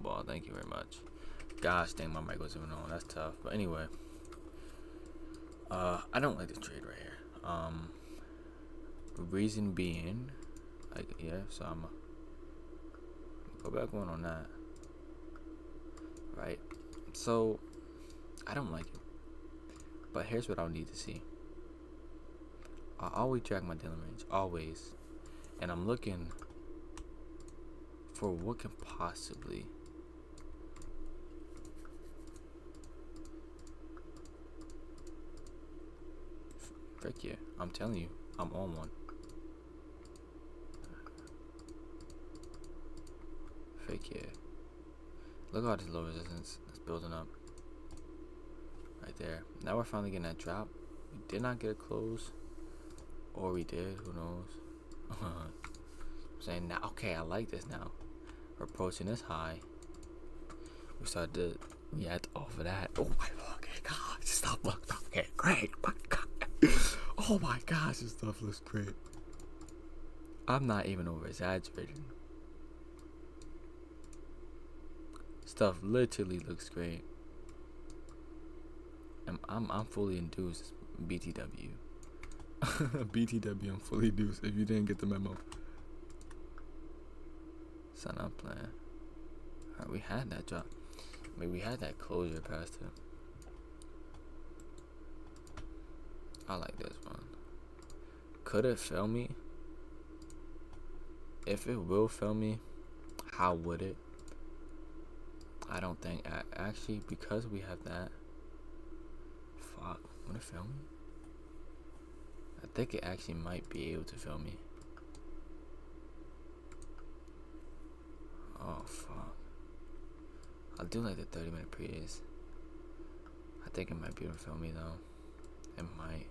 ball. Thank you very much. Gosh dang, my mic was even on. That's tough. But anyway, I don't like this trade right here. Reason being, like, yeah, so I'm go back one on that. Right. So I don't like it. But here's what I'll need to see. I always drag my dealing range, always, and I'm looking for what can possibly frick yeah. I'm telling you, I'm on one. Frick yeah. Look at all this low resistance that's building up right there. Now we're finally getting that drop. We did not get a close, or we did, who knows. I'm saying now, okay, I like this now. We're approaching this high. We started to react off of that. Oh my fucking god, this stuff looks fucking great. My god. Oh my gosh, this stuff looks great. I'm not even over exaggerating. Stuff literally looks great. And I'm fully induced. BTW. BTW, I'm fully induced. If you didn't get the memo. Son, I'm playing. Alright, we had that drop. I mean, we had that closure past him. I like this one. Could it fail me? If it will fail me, how would it? I don't think. Actually, because we have that. Fuck. Would it fail me? I think it actually might be able to fail me. Oh, fuck. I do like the 30-minute previous. I think it might be able to fail me, though. It might.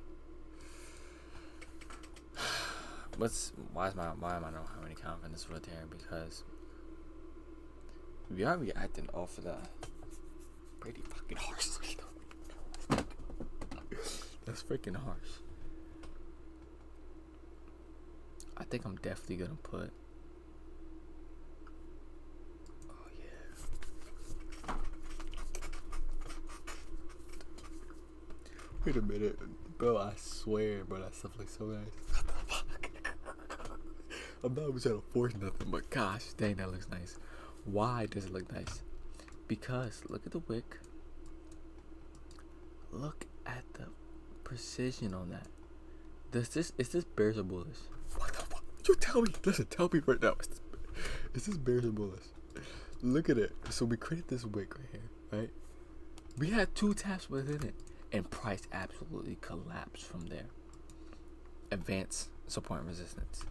Why am I not having any confidence right there? Because we are reacting off of that pretty fucking harsh. That's freaking harsh. I think I'm definitely gonna put. Oh yeah. Wait a minute, bro. I swear, bro, that stuff looks so nice. What the fuck? I'm not even trying to force nothing, but gosh, dang, that looks nice. Why does it look nice? Because look at the wick. Look at the precision on that. Is this bears or bullish? What the fuck? You tell me. Listen, tell me right now. Is this bears or bullish? Look at it. So we created this wick right here, right? We had 2 taps within it, and price absolutely collapsed from there. Advanced support and resistance.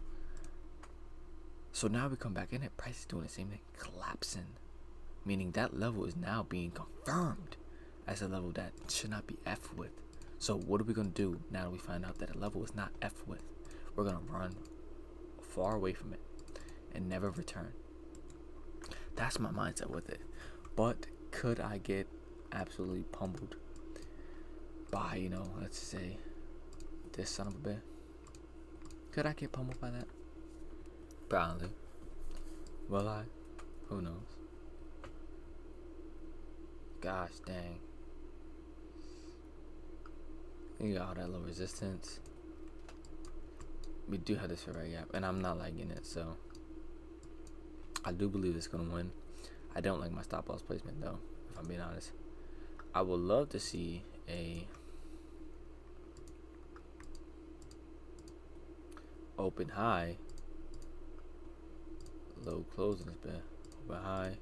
So now we come back in it, price is doing the same thing, collapsing. Meaning that level is now being confirmed as a level that should not be F with. So what are we going to do now that we find out that a level is not F with? We're going to run far away from it and never return. That's my mindset with it. But could I get absolutely pummeled by, let's say, this son of a bitch? Could I get pummeled by that? Probably. Will I? Who knows? Gosh dang. You got all that low resistance. We do have this fair gap, and I'm not liking it, so I do believe it's gonna win. I don't like my stop loss placement though, if I'm being honest. I would love to see a open high, low closing is bad. Open high.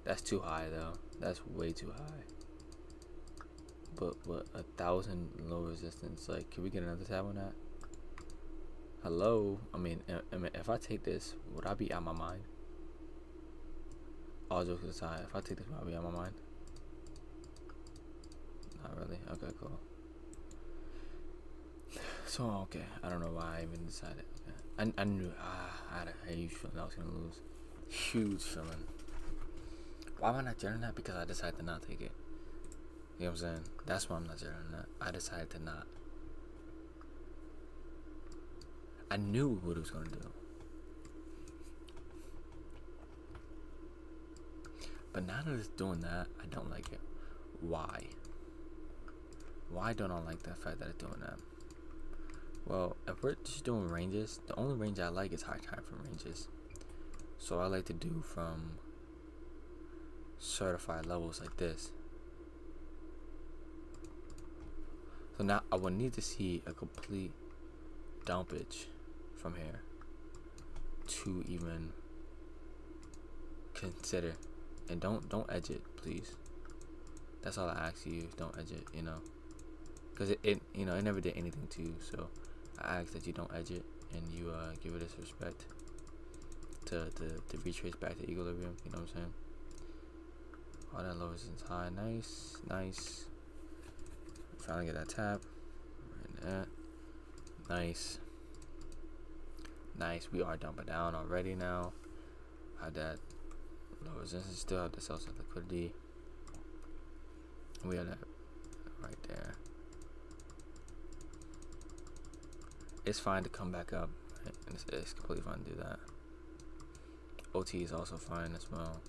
That's too high though. That's way too high. But 1,000 low resistance. Like, can we get another tab on that? Hello. I mean, if I take this, would I be out my mind? All jokes aside, if I take this, would I be out my mind? Not really. Okay, cool. So okay, I don't know why I even decided. Okay. I knew I had a huge feeling I was gonna lose. Huge feeling. Why am I not journaling that? Because I decided to not take it. You know what I'm saying? That's why I'm not journaling that. I decided to not. I knew what it was gonna do. But now that it's doing that, I don't like it. Why? Why don't I like the fact that it's doing that? Well, if we're just doing ranges, the only range I like is high time frame ranges. So I like to do from certified levels like this. So now I would need to see a complete dumpage from here to even consider. And don't edge it, please. That's all I ask you. Don't edge it, you know, because it you know, it never did anything to you. So I ask that you don't edge it and you give it its respect to retrace back to equilibrium. You know what I'm saying? All that low resistance high, nice. Trying to get that tap. Right there. Nice. We are dumping down already now. Had that low resistance, still have the sell side liquidity. We have that right there. It's fine to come back up. Right? And it's completely fine to do that. OT is also fine as well.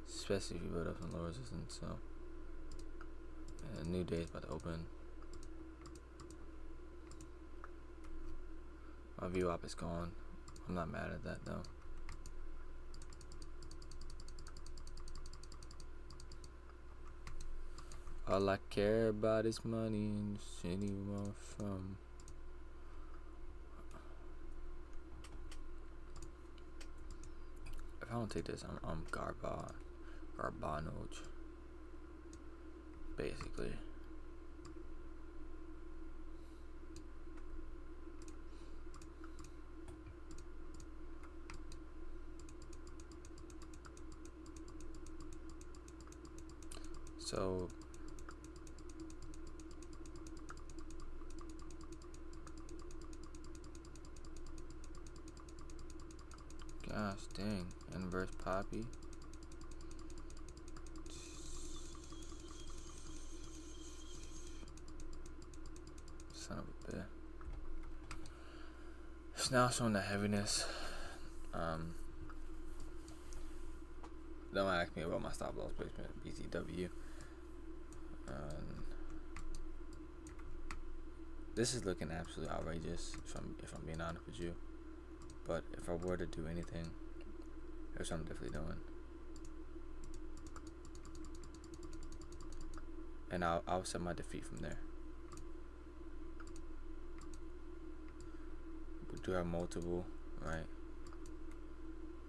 Especially if you build up some low resistance. So, and a new day is about to open. My VWAP is gone. I'm not mad at that though. All I care about is money and city where I'm from. If I don't take this, I'm garbage, basically. So gosh dang, inverse poppy. Son of a bitch. It's now showing the heaviness. Don't ask me about my stop loss placement, BTW. This is looking absolutely outrageous if I'm being honest with you. But if I were to do anything, here's what I'm definitely doing. And I'll set my defeat from there. We do have multiple, right?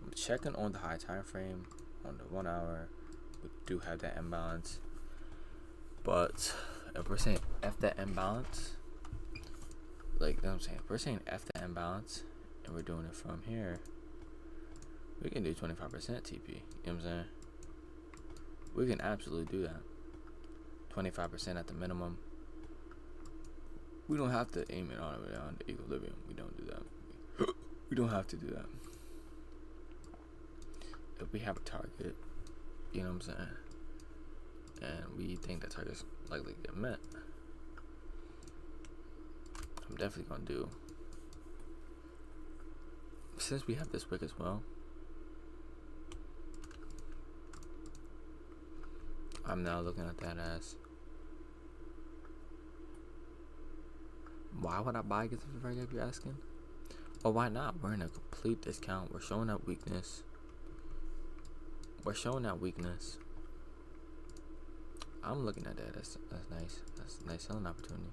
I'm checking on the high time frame, on the 1 hour. We do have that imbalance. But if we're saying F that imbalance, like, you know what I'm saying, if we're saying F that imbalance and we're doing it from here, we can do 25% TP. You know what I'm saying? We can absolutely do that. 25% at the minimum. We don't have to aim it all the way down to equilibrium. We don't do that. We don't have to do that. If we have a target, you know what I'm saying, and we think that target's likely to get met, I'm definitely gonna do. Since we have this wick as well, I'm now looking at that as, why would I buy against the very gap, you're asking? Well, why not? We're in a complete discount. We're showing that weakness. I'm looking at that. That's nice. That's a nice selling opportunity.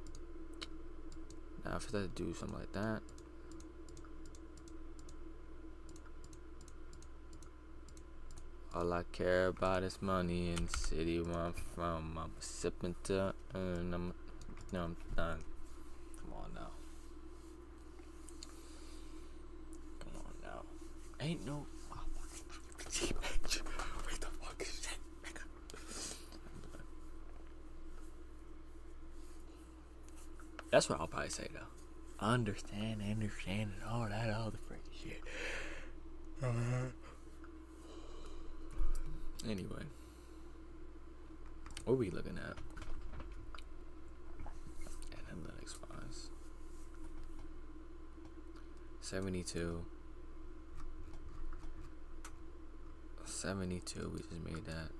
Now, if I do something like that, all I care about is money and city where I'm from. I'm sipping to earn. I'm done. Come on now. Ain't no. Wait the fuck is that? That's what I'll probably say though. Understand, and all that other freaking shit. Anyway, what are we looking at? Analytics wise, 72. 72. We just made that.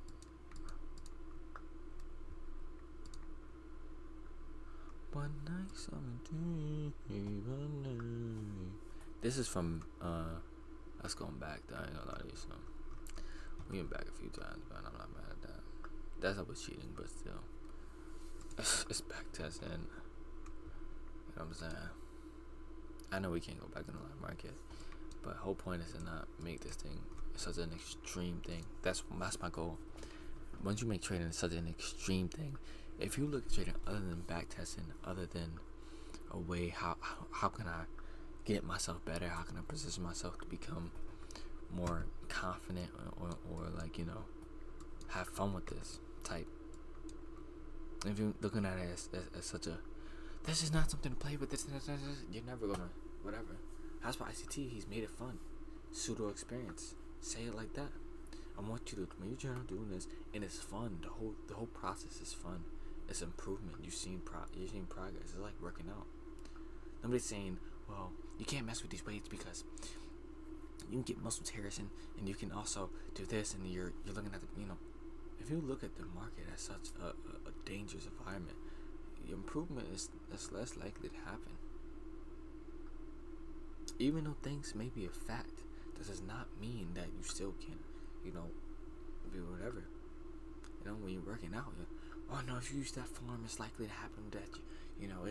One night, 17. This is from that's going back. I ain't gonna lie to you. So we went back a few times, but I'm not mad at that. That's not was cheating, but still, it's back testing. You know what I'm saying? I know we can't go back in the live market, but whole point is to not make this thing such an extreme thing. That's my goal. Once you make trading such an extreme thing, if you look at trading other than back testing, other than a way how can I get myself better? How can I position myself to become more confident or like, you know, have fun with this type? If you're looking at it as such a, this is not something to play with, this, you're never gonna, whatever. That's why ICT, he's made it fun. Pseudo experience. Say it like that. I want you to, when you're doing this, and it's fun. The whole process is fun. It's improvement. You're seeing progress. It's like working out. Nobody's saying, well, you can't mess with these weights because you can get muscle tears and you can also do this, and you're looking at the, you know, if you look at the market as such a dangerous environment, your improvement is less likely to happen. Even though things may be a fact, that does not mean that you still can, you know, do whatever. You know, when you're working out, oh no, if you use that form, it's likely to happen that you know,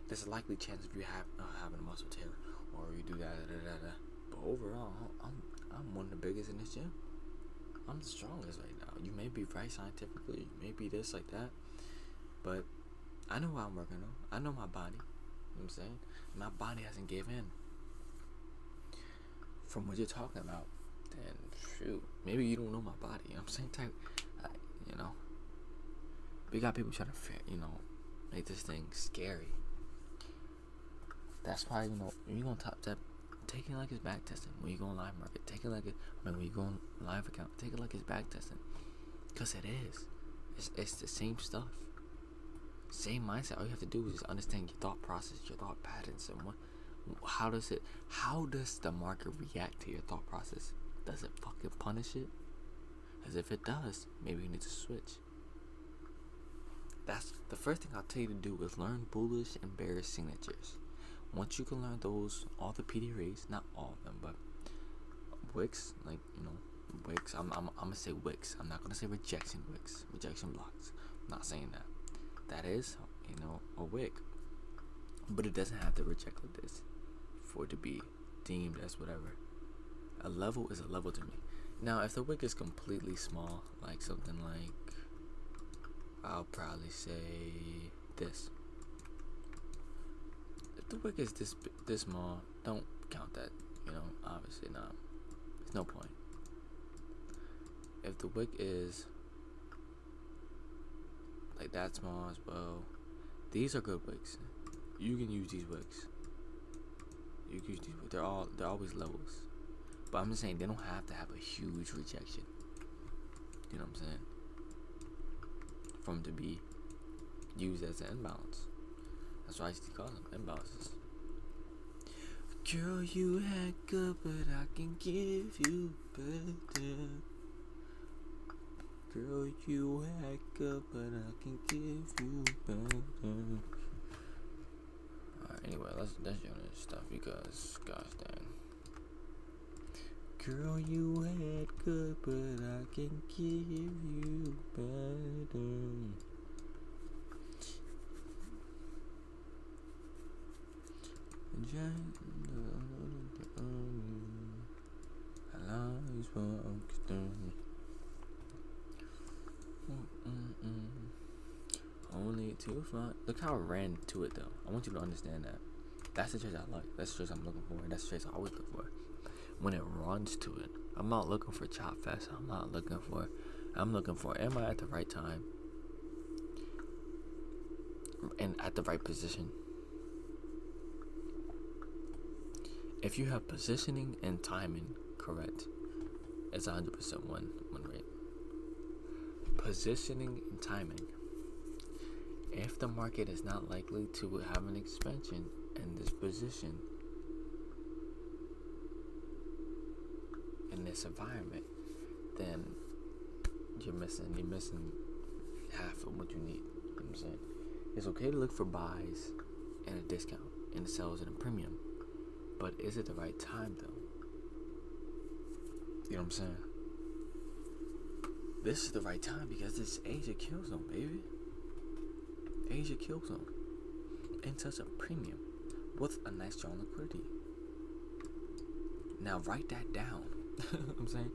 there's a likely chance of you having a muscle tear, or you do that. But overall, I'm one of the biggest in this gym. I'm the strongest right now. You may be right scientifically, you may be this like that, but I know what I'm working on. I know my body. You know what I'm saying? My body hasn't given. From what you're talking about, then shoot, maybe you don't know my body. You know what I'm saying? You know, we got people trying to, you know, make this thing scary. That's why, you know, when you gonna top step, take it like it's back testing. When you go on live market, take it like it. When you go on live account, take it like it's back testing, cause it is. It's the same stuff, same mindset. All you have to do is just understand your thought process, your thought patterns, and how does the market react to your thought process? Does it fucking punish it? As if it does, maybe you need to switch. That's the first thing I'll tell you to do is learn bullish and bearish signatures. Once you can learn those, all the PDRAs, not all of them, but wicks, like, you know, wicks. I'm gonna say wicks. I'm not gonna say rejection wicks, rejection blocks. I'm not saying that. That is, you know, a wick, but it doesn't have to reject like this for it to be deemed as whatever. A level is a level to me. Now, if the wick is completely small, like something like, I'll probably say this. If the wick is this small, don't count that. You know, obviously not. There's no point. If the wick is like that small as well, these are good wicks. You can use these wicks. You can use these wicks. They're always levels. But I'm just saying they don't have to have a huge rejection. You know what I'm saying? For them to be used as an imbalance. That's why I used to call them imbalances. Girl, you act good, but I can give you better. Girl, you act good, but I can give you better. Alright, anyway, let's join this stuff because, gosh dang. Girl, you act good, but I can give you better. Only to fly. Look how I ran to it though. I want you to understand that. That's the trace I like. That's the trace I'm looking for. That's the trace I always look for. When it runs to it, I'm not looking for chop fast. I'm looking for am I at the right time and at the right position. If you have positioning and timing correct, it's 100% one rate. Positioning and timing. If the market is not likely to have an expansion in this position, in this environment, then you're missing half of what you need. You know what I'm saying? It's okay to look for buys and a discount and sells and a premium, but is it the right time though? You know what I'm saying? This is the right time because it's Asia kill zone, baby. Asia kill zone. And such a premium with a nice strong liquidity. Now write that down. You know what I'm saying?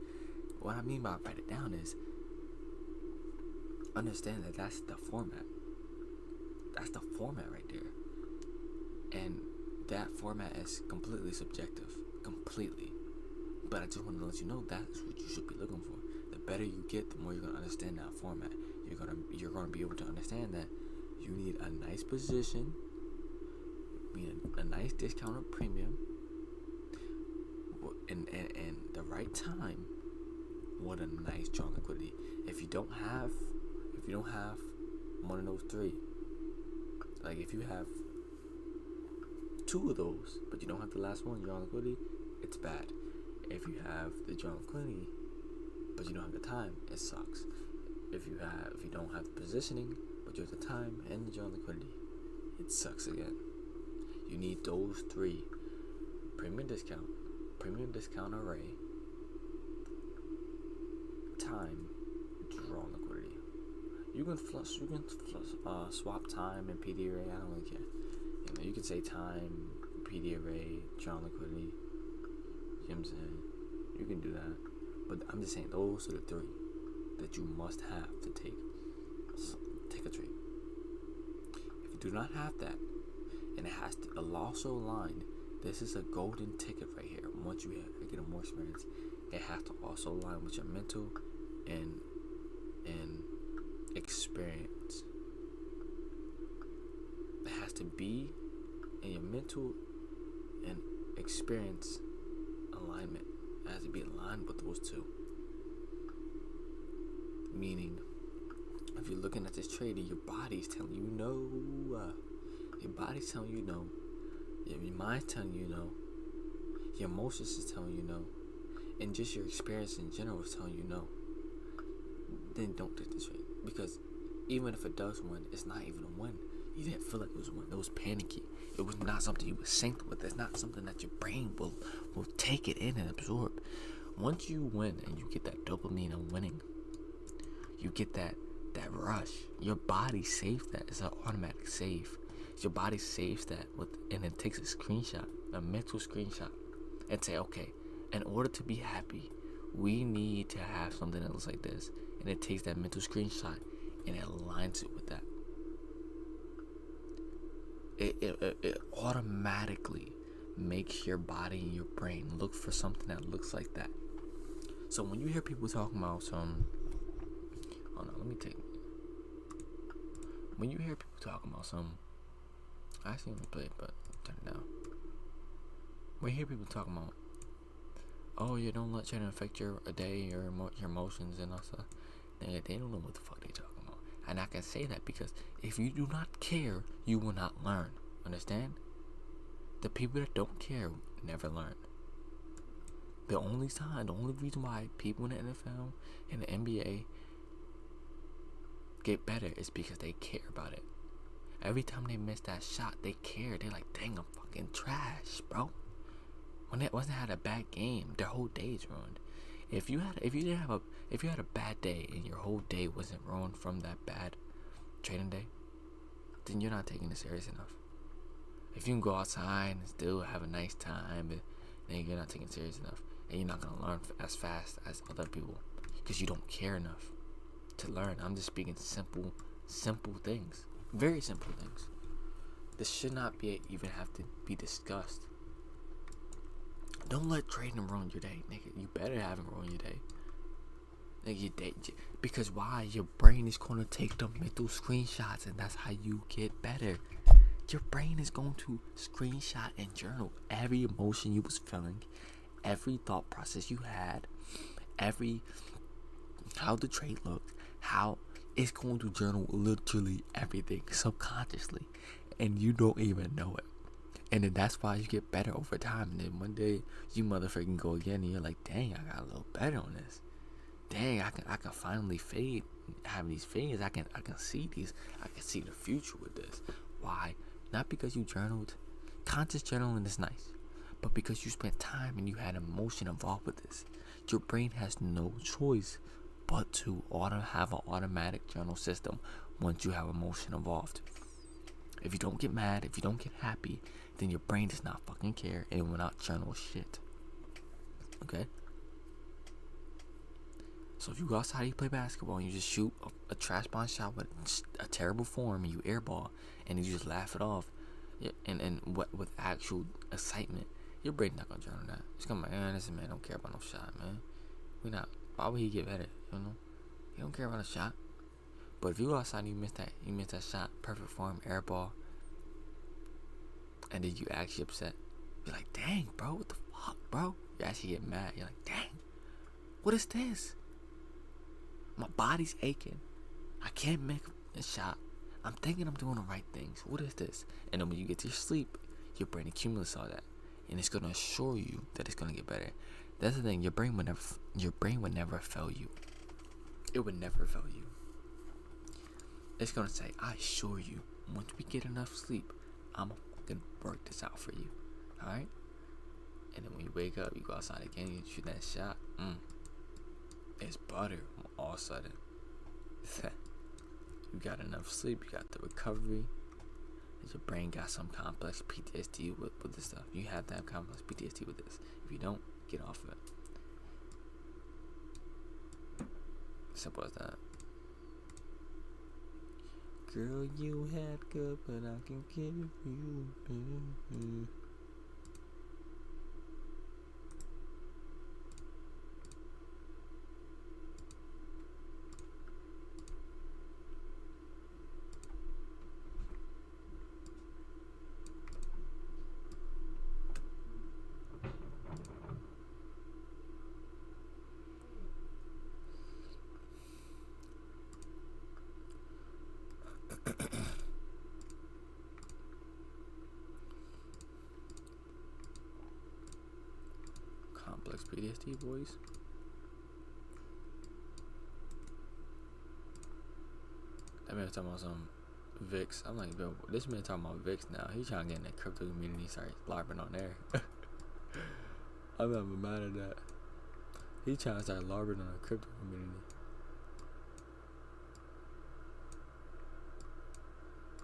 What I mean by write it down is understand that that's the format. That's the format right there. And that format is completely subjective. Completely. But I just want to let you know that's what you should be looking for. The better you get, the more you're gonna understand that format. You're gonna be able to understand that you need a nice position, a nice discount or premium, and the right time. What a nice strong liquidity. If you don't have one of those three, like if you have two of those, but you don't have the last one, strong liquidity, it's bad. If you have the strong liquidity, but you don't have the time, it sucks. If you don't have the positioning, but you have the time and the strong liquidity, it sucks again. You need those three: premium discount array, time, draw liquidity. You can swap time and PD array. I don't really care. You know, you can say time, PD array, draw liquidity. You know what I'm saying? You can do that. But I'm just saying those are the three that you must have to take a trade. If you do not have that, and it has to also align, this is a golden ticket right here. Once you get more experience, it has to also align with your mental and experience. It has to be in your mental and experience alignment. It has to be aligned with those two. Meaning, if you're looking at this trade and your body's telling you no, your body's telling you no, your mind's telling you no, your emotions is telling you no, and just your experience in general is telling you no, then don't take this trade. Because even if it does win, it's not even a win. You didn't feel like it was a win. It was panicky. It was not something you were synced with. It's not something that your brain will take it in and absorb. Once you win and you get that dopamine of winning, you get that rush. Your body saves that. It's an automatic save. Your body saves that and it takes a screenshot, a mental screenshot, and say, okay, in order to be happy, we need to have something that looks like this. And it takes that mental screenshot and it aligns it with that. It automatically makes your body and your brain look for something that looks like that. So when you hear people talking about when you hear people talking about actually, let me play it, but turn it down. When you hear people talking about, oh, you don't let trading affect your day, your emotions and all stuff, they don't know what the fuck they talking about. And I can say that because if you do not care, you will not learn. Understand? The people that don't care never learn. The only reason why people in the NFL and the NBA get better is because they care about it. Every time they miss that shot, they care. They're like, dang, I'm fucking trash, bro. When they wasn't had a bad game, their whole day is ruined. If you had a bad day and your whole day wasn't ruined from that bad trading day, then you're not taking it serious enough. If you can go outside and still have a nice time, then you're not taking it serious enough, and you're not gonna learn as fast as other people because you don't care enough to learn. I'm just speaking simple things, very simple things. This should not even have to be discussed. Don't let trading ruin your day, nigga. You better have it ruin your day. Because why? Your brain is going to take the mental screenshots, and that's how you get better. Your brain is going to screenshot and journal every emotion you was feeling, every thought process you had, how the trade looked, how it's going to journal literally everything subconsciously, and you don't even know it. And then that's why you get better over time. And then one day you motherfucking go again, and you're like, dang, I got a little better on this. dang, I can finally fade, have these fades. I can see these. I can see the future with this. Why? Not because you journaled. Conscious journaling is nice, but because you spent time and you had emotion involved with this. Your brain has no choice but to have an automatic journal system once you have emotion involved. If you don't get mad, if you don't get happy, then your brain does not fucking care and it will not journal shit. Okay? So if you go outside, you play basketball, and you just shoot a trash bomb shot with a terrible form, and you airball, and you just laugh it off, and what with actual excitement, your brain's not gonna journal that. It's gonna be like, man, this man don't care about no shot, man. We not. Why would he get better? You know, he don't care about a shot. But if you go outside and you miss that shot, perfect form, airball, and then you actually upset, you're like, dang, bro, what the fuck, bro? You actually get mad. You're like, dang, what is this? My body's aching. I can't make a shot. I'm thinking I'm doing the right things. What is this? And then when you get to your sleep, your brain accumulates all that, and it's gonna assure you that it's gonna get better. That's the thing. Your brain would never fail you. It would never fail you. It's gonna say, I assure you, once we get enough sleep, I'm gonna fucking work this out for you. Alright? And then when you wake up, you go outside again, you shoot that shot. It's butter all of a sudden. You got enough sleep, you got the recovery. Your brain got some complex PTSD with this stuff. You have to have complex PTSD with this. If you don't, get off of it. Simple as that. Girl, you had good, but I can give you better. Complex PTSD, boys. That man talking about some VIX. I'm like, bro, this man talking about VIX now. He trying to get in the crypto community, start larping on there. I'm not mad at that. He trying to start larping on the crypto community.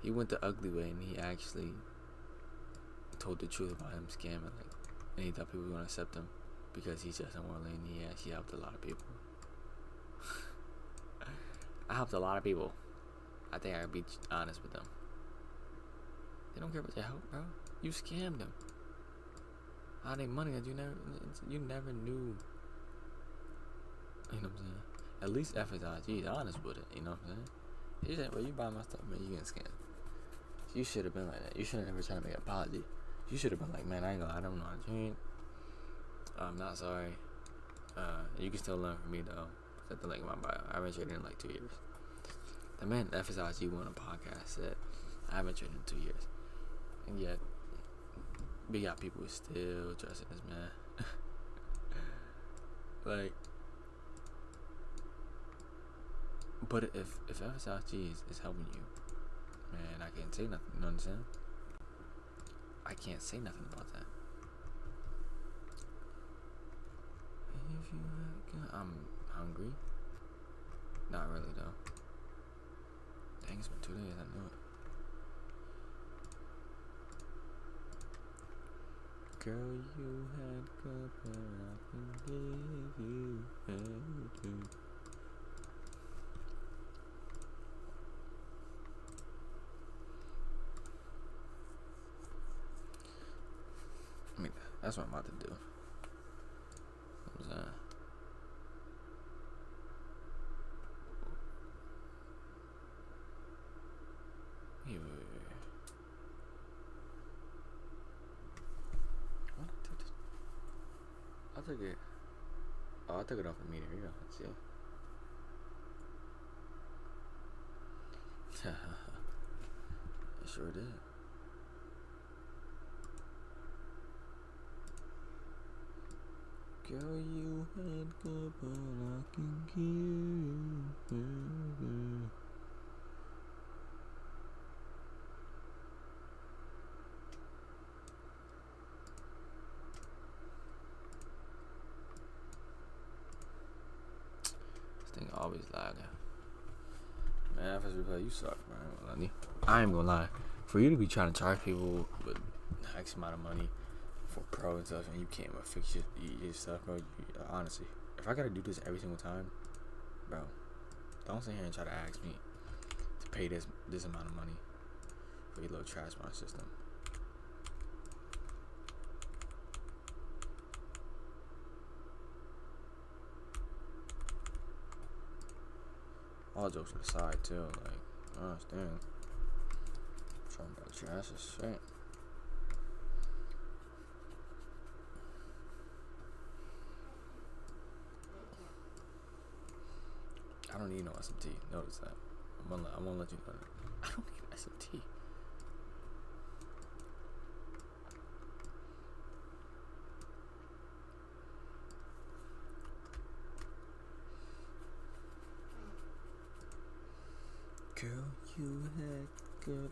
He went the ugly way and he actually told the truth about him scamming, like, and he thought people were gonna accept him because he's just unworldly, and he actually helped a lot of people. I helped a lot of people. I think I could be honest with them. They don't care about your help, bro. You scammed them out of their money that you never knew. You know what I'm saying? At least FSIG is honest with it. You know what I'm saying? He said, "Well, you buy my stuff, man. You getting scammed." You should have been like that. You should have never tried to make an apology. You should have been like, "Man, I ain't gonna. I don't know how to drink. I'm not sorry. You can still learn from me though." Set the link in my bio. I haven't traded in like 2 years. The man FSIG won a podcast said, "I haven't traded in 2 years," and yet we got people who still trusting this man. Like, but if FSIG is helping you, man, I can't say nothing. You know what I'm saying? I can't say nothing about that. If you I'm hungry. Not really though. Dang, it's been 2 days. I knew it. Girl, you had good, but I can give you better. I mean, that's what I'm about to do. What was that? Wait. What? I took it. Oh, I took it off the meter. Here you go. Let's see. I sure did. Girl, you had good, but I can give you better. This thing always lagging. Man, first replay, you suck, man. I ain't gonna lie. For you to be trying to charge people with X amount of money for pro and stuff, and you can't even fix your stuff, bro. Honestly, if I gotta do this every single time, bro, don't sit here and try to ask me to pay this amount of money for your little trash my system. All jokes aside, too, like, I understand. Trying to trash is shit. I don't need no SMT. Notice that. I'm gonna let you know that. I don't need SMT. Girl, you had good.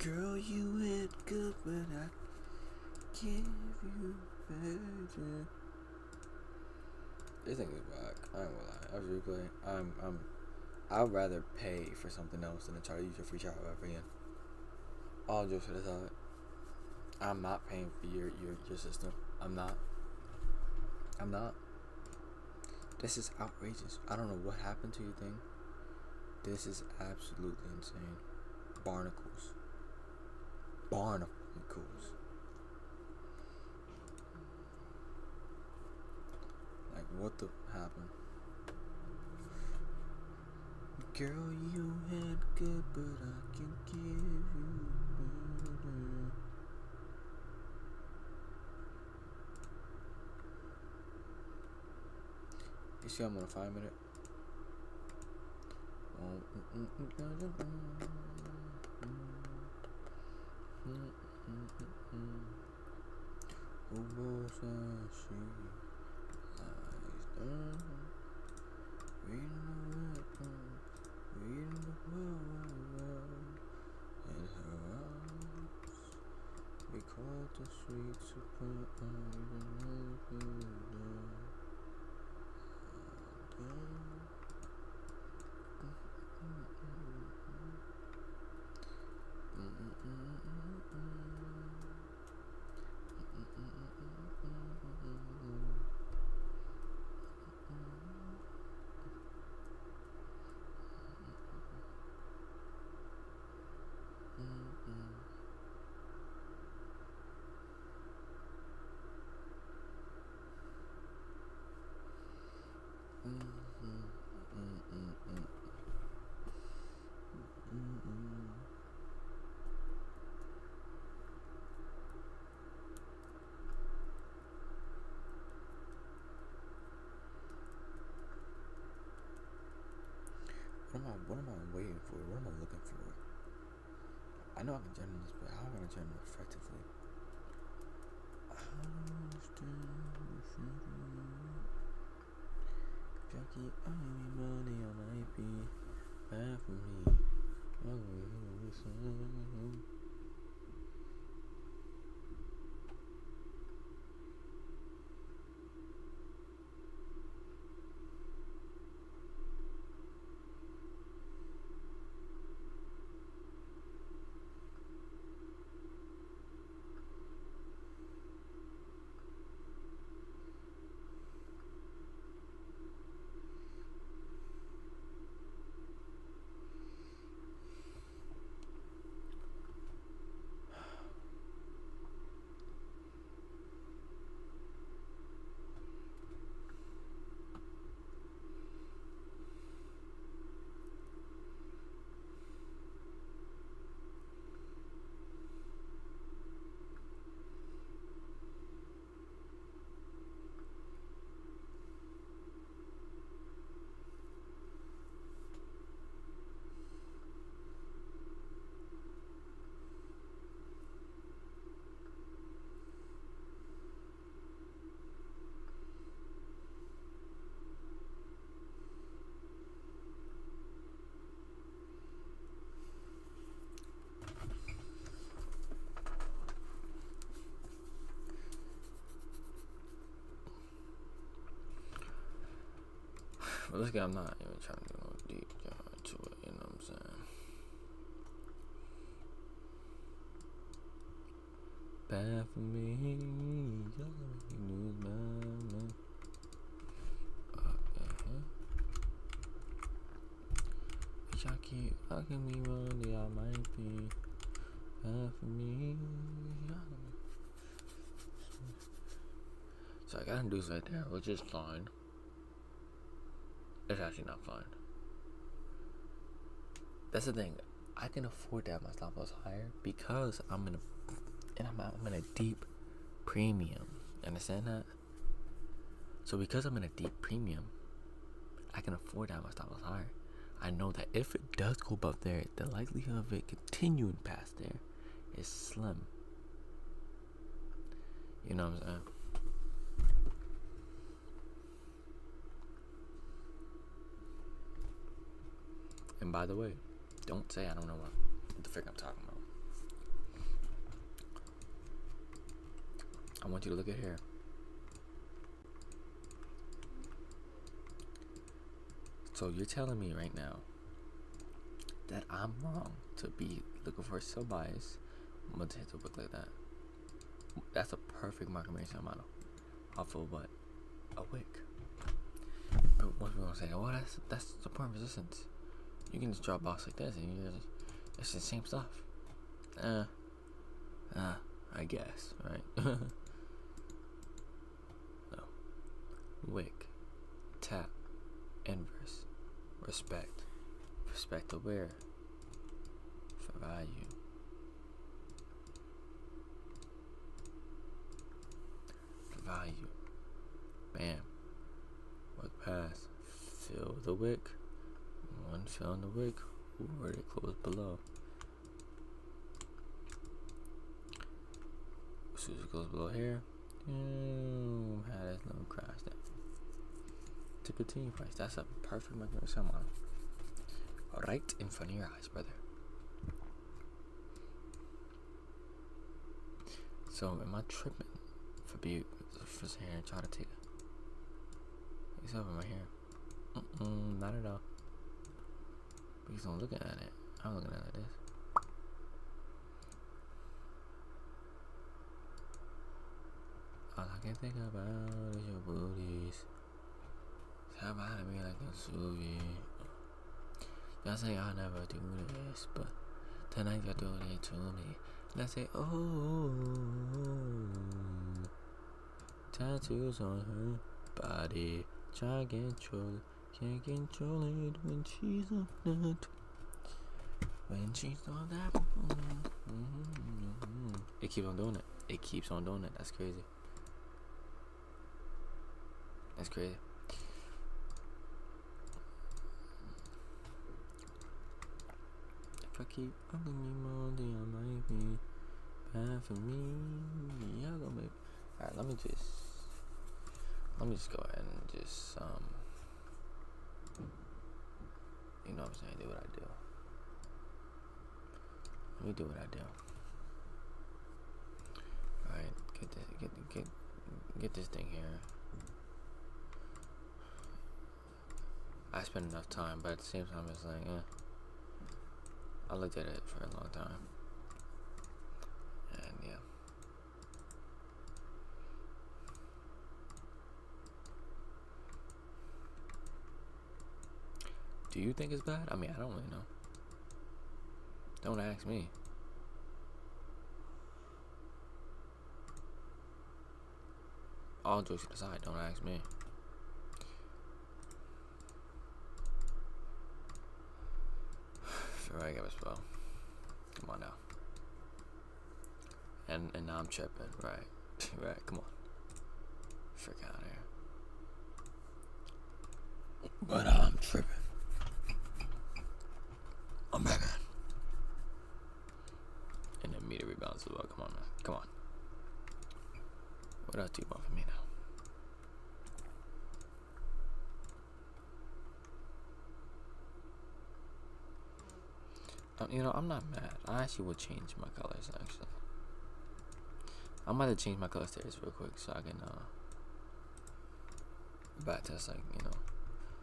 Girl, you had good, but I give you better. This thing is whack. I ain't gonna lie. I was replay. I'd rather pay for something else than to try to use your free trial ever again. All jokes aside, I'm not paying for your system. I'm not. This is outrageous. I don't know what happened to your thing. This is absolutely insane. Barnacles. Like, what the happened? Girl, you had good, but I can give you better. You see I'm on a 5 minute? The sweet super know I can journal this, but how am I gonna journal effectively? Jackie, I need money, I might be bad for me. But this guy, I'm not even trying to go deep into it, you know what I'm saying? Bad for me, you lose my mind. Jackie, I can be money, I might be bad for me. So I got induced right there, which is fine. It's actually not fine. That's the thing. I can afford to have my stop loss higher because I'm in a deep premium. Understand that? So because I'm in a deep premium, I can afford to have my stop loss higher. I know that if it does go above there, the likelihood of it continuing past there is slim. You know what I'm saying? And by the way, don't say I don't know what the frick I'm talking about. I want you to look at here. So you're telling me right now that I'm wrong to be looking for a sell bias. I'm gonna hit the book like that. That's a perfect market makers model off of what? A wick. But most people gonna say, oh, that's support and resistance. You can just draw a box like this and it's the same stuff. I guess, right? No. Wick, tap, inverse, respect. Respect to where? For value. For value. Bam. Wick pass. Fill the wick. One fill in the wick. Where it close below. As soon as it goes below here, how this little crash there. To continue price. That's a perfect market sell model. Right in front of your eyes, brother. So am I tripping for here and try to take yourself in my hair? Not at all. Because I'm looking at it. I'm looking at it like this. All I can think about is your booties. How about me like a Suvi? Y'all say I'll never do this, but tonight you're doing it to me. And I say, oh, tattoos on her body. Try to control it, can't control it when she's on that. When she's on that. It keeps on doing it. It keeps on doing it. That's crazy. That's crazy. If I keep hugging you more, then I might be bad for me. Y'all gonna make. Alright, let me just go ahead and just you know what I'm saying, do what I do. Let me do what I do. Alright, get this thing here. I spent enough time, but at the same time it's like, I looked at it for a long time. And yeah. Do you think it's bad? I mean, I don't really know. Don't ask me. All jokes aside, don't ask me. Right, give a spell. Come on now. And now I'm tripping. Right. Right, come on. Frick out of here. But I'm tripping. I'm back. And then meter rebounds as well. Come on, man. Come on. What else do you want from me now? You know, I'm not mad. I actually will change my colors, actually. I'm about to change my color stairs real quick so I can, backtest, like, you know,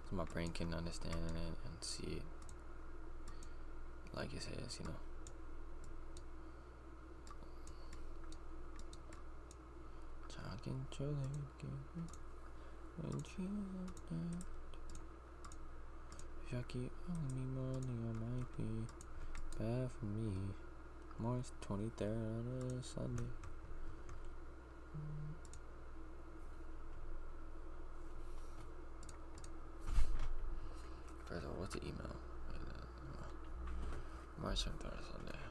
so my brain can understand it and see it like it says, you know. Talking to if I keep on me money, I might be bad for me. March 23rd on a Sunday. First of all, what's the email? March 23rd Sunday.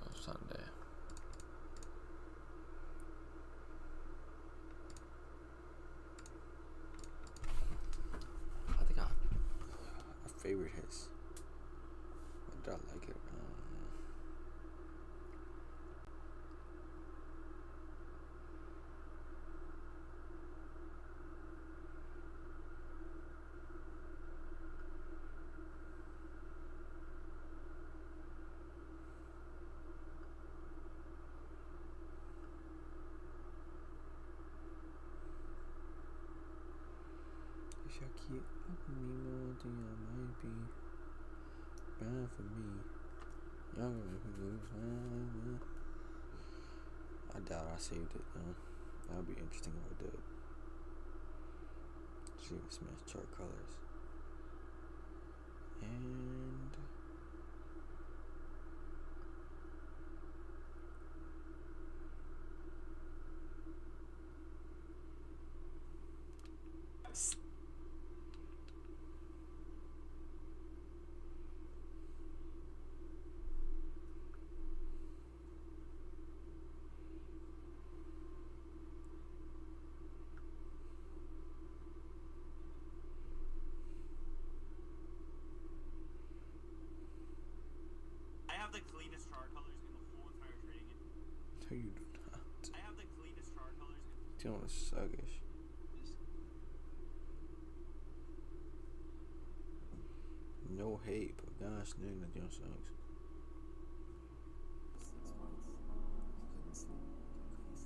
Oh, Sunday. I think I favorite his. Did I like it? If I keep me more than I might be bad for me. Y'all gonna make me lose. I doubt I saved it though. That would be interesting if I did. See if it smash chart colors. And the cleanest char colors in the whole entire trading. no, you do not. I have the cleanest char colors. You know, it's sluggish. No hate, but gosh, dang, that John sucks. 6 months.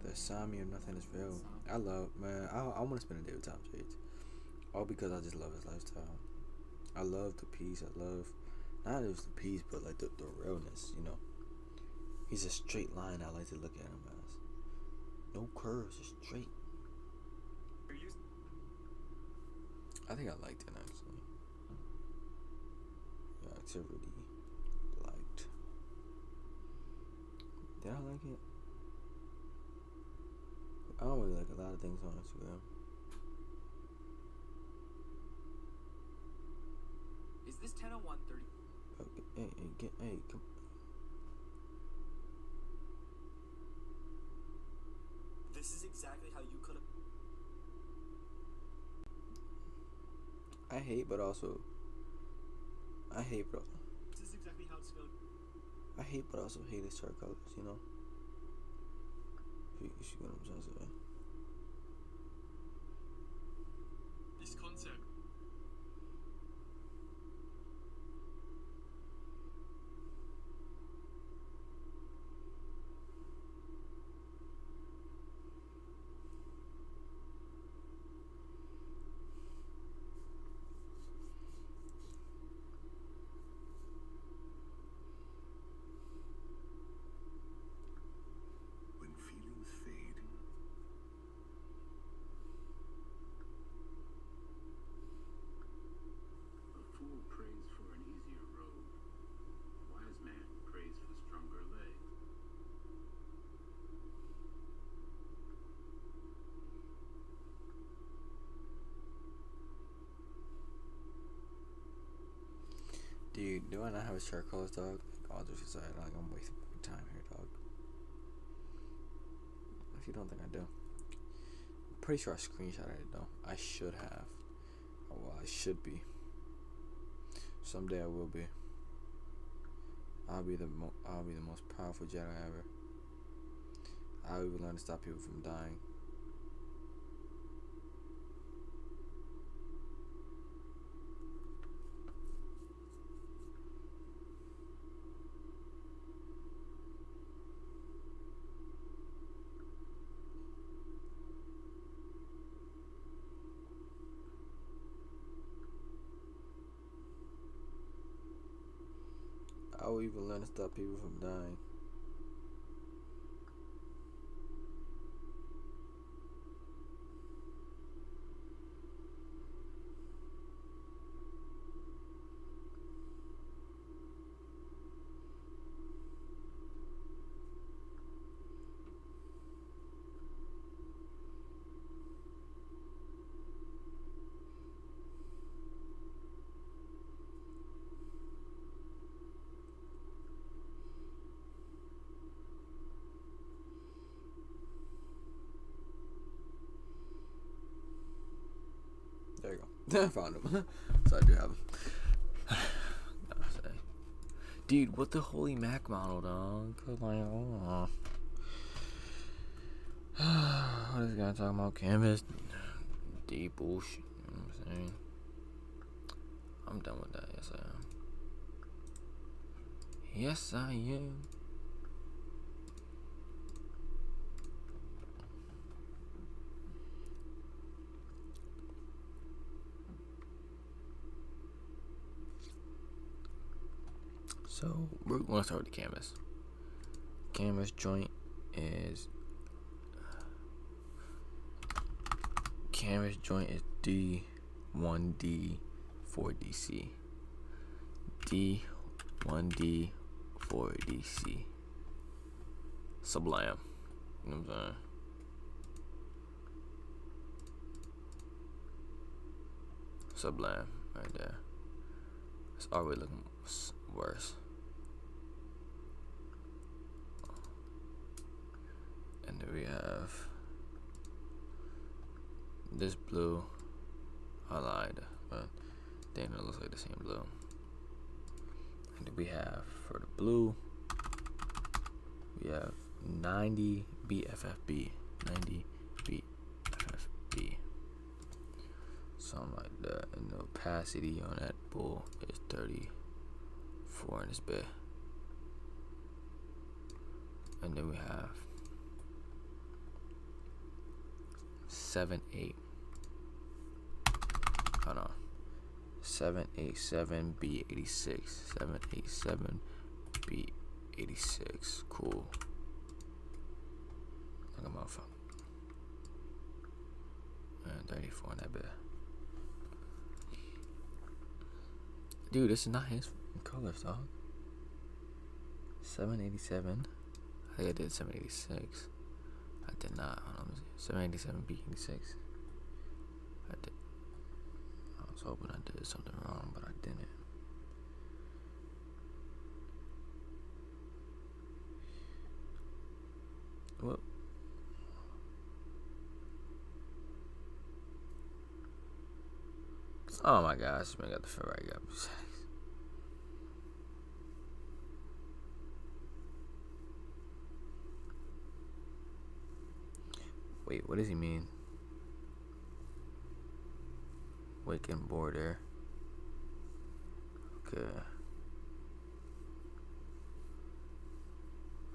The insomnia of nothing is real. I love, man. I want to spend a day with Tom Trades, all because I just love his lifestyle. I love the peace. I love not just the peace, but like the realness. You know, he's a straight line. I like to look at him as no curves, just straight. I think I liked it actually. Yeah, activity liked. Did I like it? I don't really like a lot of things on Instagram. Is this 10:01:30? Hey, come. This is exactly how you could have. I hate, but also I hate, but This is exactly how it's spelled. I hate, but also hate his chart colors. You know. You see what I'm trying to say? This concept. When feelings fade, a fool prays for an easier road. A wise man prays for stronger legs. Dude, do I not have a chart colors, dog? All just aside, like I'm wasting my time here, dog. If you don't think I do, I'm pretty sure I screenshotted it though. I should have. Oh, well, I should be. Someday I will be. I'll be the most powerful Jedi ever. I'll even learn to stop people from dying. I will even learn to stop people from dying. There you go. I found him. So I do have him. Gotta say. Dude, what the holy Mac model, dog? Like, oh. What is this guy talking about? Canvas? Deep bullshit. You know what I'm saying? I'm done with that. Yes, I am. Yes, I am. So we're gonna start with the canvas. Canvas joint is D1D 4DC. D1D 4DC. Sublime. You know what I'm saying? Sublime right there. It's already looking worse. And then we have this blue. I lied, but then it looks like the same blue. And then we have for the blue, we have 90 BFFB. 90 BFFB. Something like that. And the opacity on that bull is 34 in this bit. And then we have 78. Hold on. 787 B86. 787 B86. Cool. Look at my phone. And 34 in that bit. Dude, this is not his colors, dog. 787. I think I did 786. I did not. Hold on, 787 B86. I did. I was hoping I did something wrong, but I didn't. Well, Oh my gosh, man, got the Ferrari up. Wait, what does he mean? Wick and border. Okay.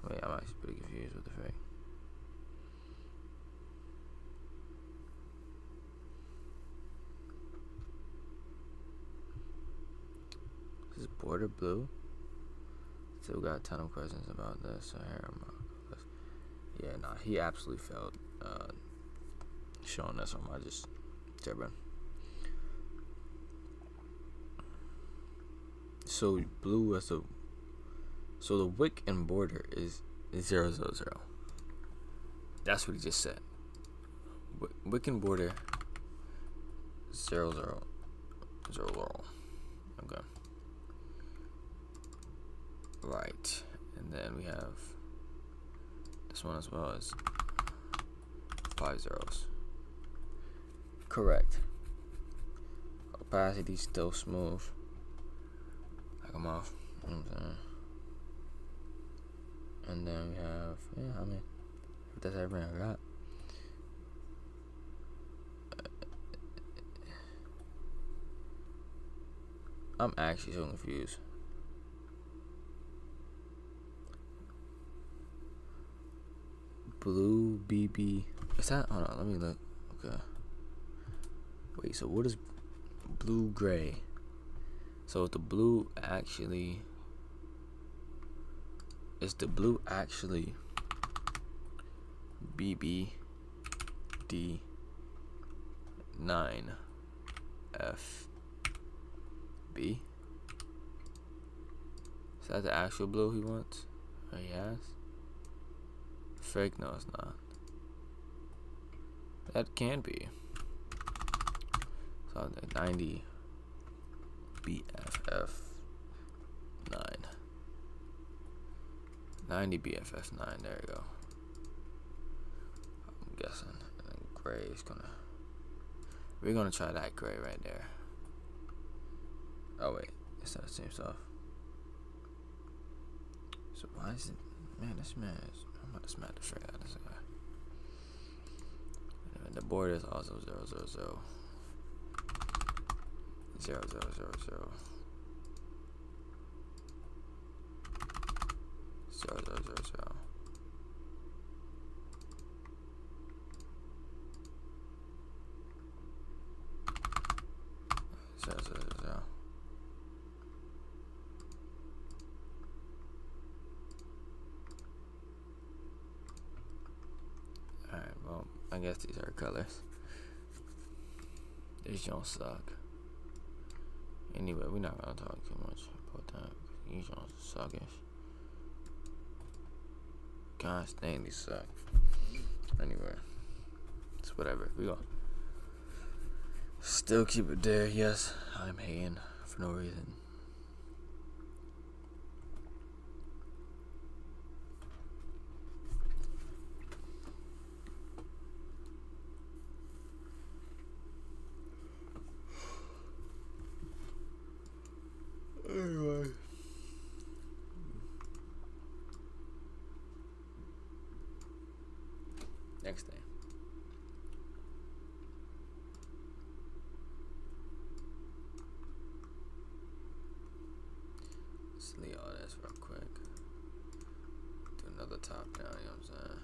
Wait, I'm actually pretty confused with the fake. Is border blue? Still got a ton of questions about this. So here yeah, nah, he absolutely failed showing this on my just turbine. So blue as the wick and border is 000. That's what he just said. Wick and border 000. Okay. Right, and then we have this one as well as 5 zeros. Correct. Opacity still smooth. I come off. You know what I'm saying? And then we have, yeah, I mean, if that's everything I got. I'm actually so confused. Blue BB. Is that? Hold on, let me look. Okay. Wait, so what is blue gray? So the blue actually. Is the blue actually BB D 9 F B? Is that the actual blue he wants? Or he has? Fake? No, it's not. That can be. So the 90 BFF 9. 90 BFF 9. There you go. I'm guessing. And then gray is gonna. We're gonna try that gray right there. Oh wait, it's not the same stuff. So why is it? Man, this man is. I'm about to smack the frick out of this guy. And the border is also 000. 00000. 000. 000. Alright, well, I guess these are colors. These don't suck. Anyway, we're not gonna talk too much about that. These don't suckish. Gosh dang, these suck. Anyway, it's whatever. We gonna still keep it there. Yes, I'm hating for no reason. Anyway. Next day. Let's delete all this real quick. Do another top down, you know what I'm saying?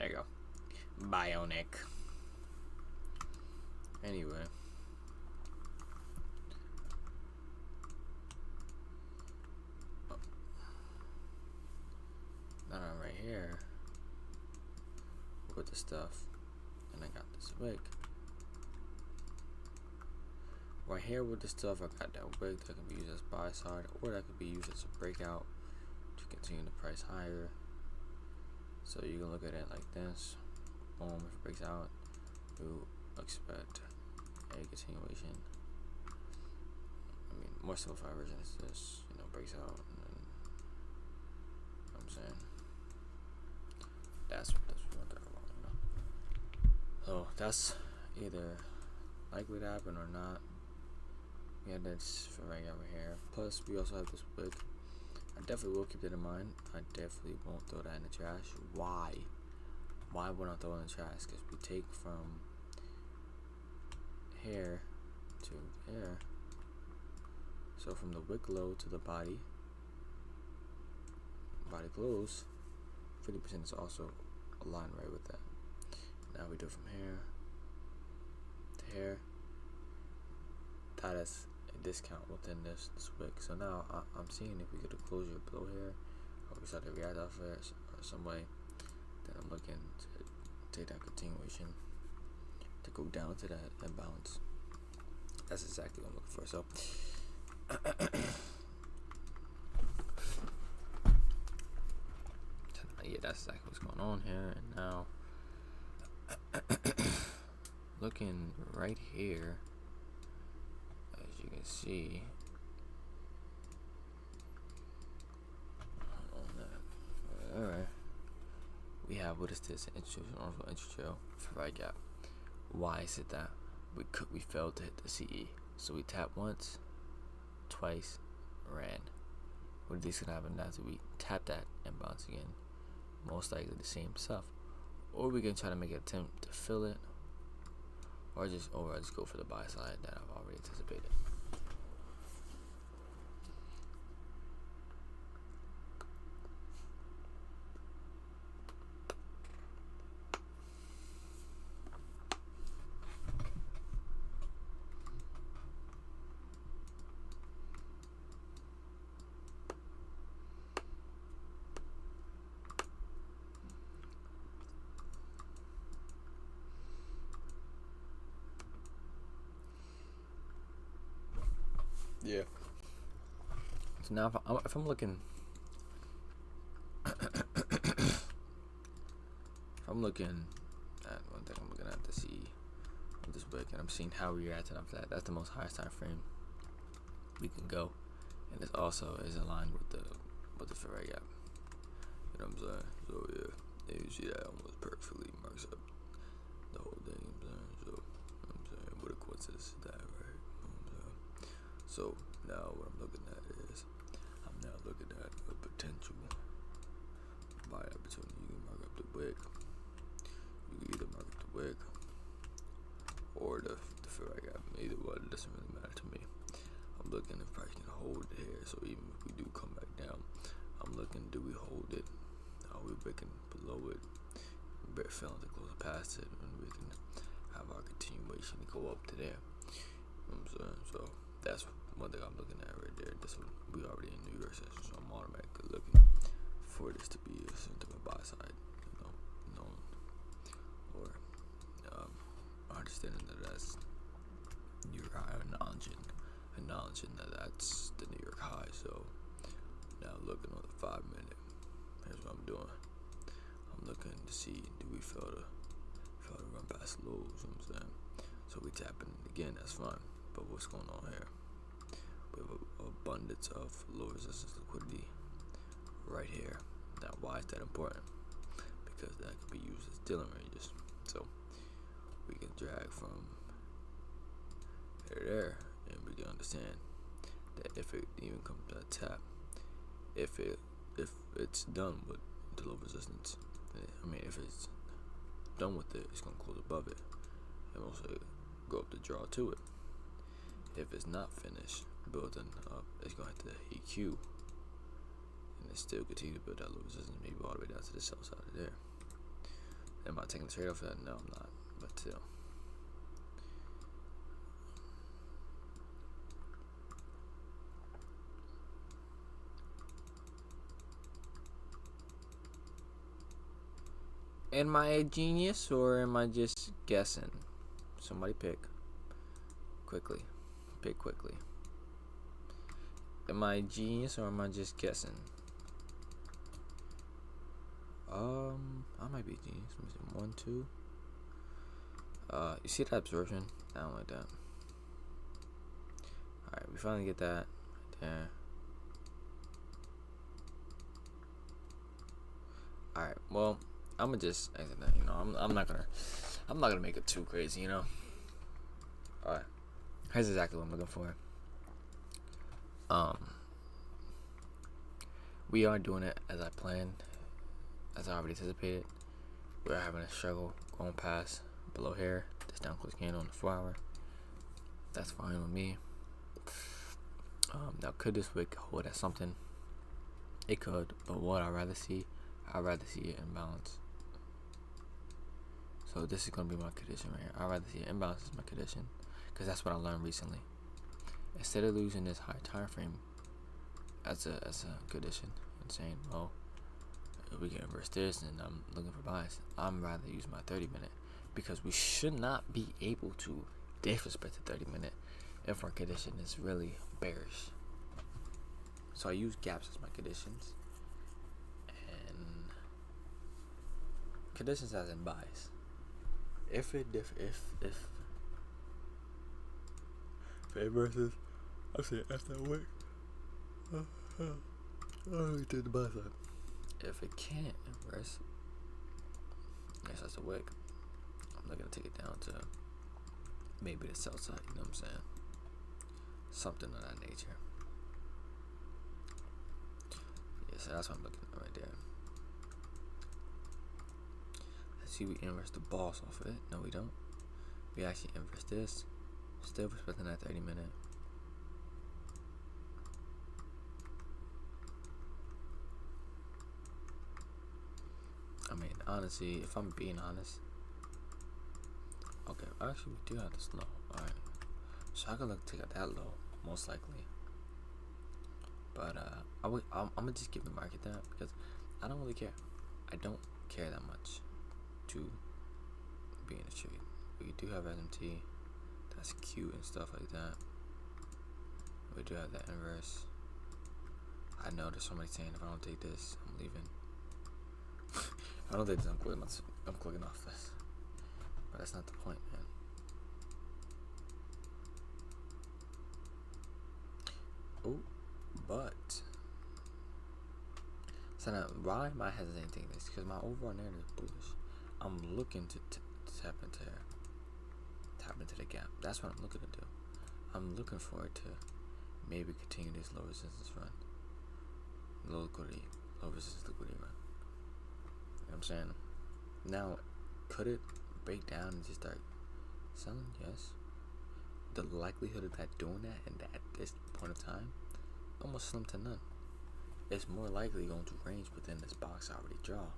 There you go. Bionic. Anyway. Oh. Now I'm right here with the stuff, and I got this wig. Right here with the stuff, I got that wig that can be used as buy side, or that could be used as a breakout to continue the price higher. So you can look at it like this. Boom, if it breaks out, you expect a continuation. I mean, more simplified version is this, you know, breaks out, and then, you know what I'm saying, that's what we're talking about, you know. So that's either likely to happen or not. Yeah, that's right over here. Plus, we also have this wig. I definitely will keep that in mind. I definitely won't throw that in the trash. Why? Why would I throw it in the trash? Because we take from here to here. So from the wick low to the body close, 50% is also aligned right with that. Now we do from here to here. That is a discount within this wick. So now I'm seeing if we get a closure below here, or we start to react off there or some way. Then I'm looking to take that continuation to go down to that imbalance. That's exactly what I'm looking for. So yeah, that's exactly what's going on here. And now looking right here, as you can see, alright, we have, what is this, an institutional entry trail for right gap. Why is it that we failed to hit the CE? So we tap once, twice, ran. What is gonna happen after we tap that and bounce again? Most likely the same stuff. Or we can try to make an attempt to fill it, or just go for the buy side that I've already anticipated. Yeah. So now if I'm looking, if I'm looking at one thing, I'm looking at the CE of this wick, and I'm seeing how we reacted off that. That's the most highest time frame we can go, and this also is aligned with the Ferrari gap. You know what I'm saying? So yeah, you see that almost perfectly marks up the whole thing. You know what I'm saying? So you know what I'm saying, what a coincidence is that, right? You know what I'm saying? So now what I'm looking at is, I'm now looking at a potential buy opportunity. You can mark up the wick. You can either mark up the wick or the Ferrari gap. Either one, it doesn't really matter to me. I'm looking if price can hold it here. So even if we do come back down, I'm looking, do we hold it? Are we breaking below it? We're failing to close past it, and we can have our continuation to go up to there. You know what I'm saying? So that's one thing I'm looking at right there. This one, we already in New York session, so I'm automatically looking for this to be a sentiment buy side, or understanding that that's New York high, acknowledging that that's the New York high. So now looking on the 5 minute, here's what I'm doing. I'm looking to see, do we fail to run past lows? You know what I'm saying? So we tap in again, that's fine. But what's going on here? We have an abundance of low resistance liquidity right here. Now, why is that important? Because that can be used as dealing ranges. So we can drag from here to there, and we can understand that if it even comes to a tap, if it's done with the low resistance, if it's done with it, it's gonna close above it and also go up the draw to it. If it's not finished building up, it's gonna hit the EQ and it still continue to build that low resistance, maybe all the way down to the south side of there. Am I taking the trade off that? No, I'm not. But still. Am I a genius or am I just guessing? Somebody pick. Quickly. Pick quickly. Am I a genius or am I just guessing? I might be a genius. Let me see. 1, 2. You see that absorption? I don't like that. Alright, we finally get that right there. Alright, well, I'm gonna just exit that, you know. I'm not gonna make it too crazy, you know. Alright. Here's exactly what I'm looking for. We are doing it as I planned, as I already anticipated. We're having a struggle going past below here. This down close candle on the 4 hour. That's fine with me. Now could this wick hold at something? It could, but what I'd rather see it in balance. So this is gonna be my condition right here. I'd rather see it in balance as my condition, because that's what I learned recently. Instead of losing this high time frame as a condition and saying, well, if we can reverse this and I'm looking for buys, I'm rather use my 30-minute, because we should not be able to disrespect the 30-minute if our condition is really bearish. So I use gaps as my conditions and conditions as in buys. If it versus, I say after that wick, we did the buy side. If it can't inverse, yes, that's a wick. I'm not gonna take it down to maybe the sell side. You know what I'm saying? Something of that nature. Yeah, so that's what I'm looking at right there. Let's see, we inverse the boss off of it. No, we don't. We actually inverse this. Still respecting that 30-minute. I mean, honestly, if I'm being honest, okay, actually we do have this low. Alright, so I could look take out that low, most likely. But I'm gonna just give the market that, because I don't really care. I don't care that much to be in a trade. We do have SMT, that's cute and stuff like that. We do have that inverse. I know there's somebody saying if I don't take this, I'm leaving. I don't think this, I'm clicking off this. But that's not the point, man. Oh, but so now why am I hesitating this? Because my overall narrative is bullish. I'm looking to tap into the gap. That's what I'm looking to do. I'm looking for it to maybe continue this low resistance run, low resistance liquidity run. You know what I'm saying? Now, could it break down and just start selling? Yes. The likelihood of that doing that and at this point of time, almost slim to none. It's more likely going to range within this box I already draw.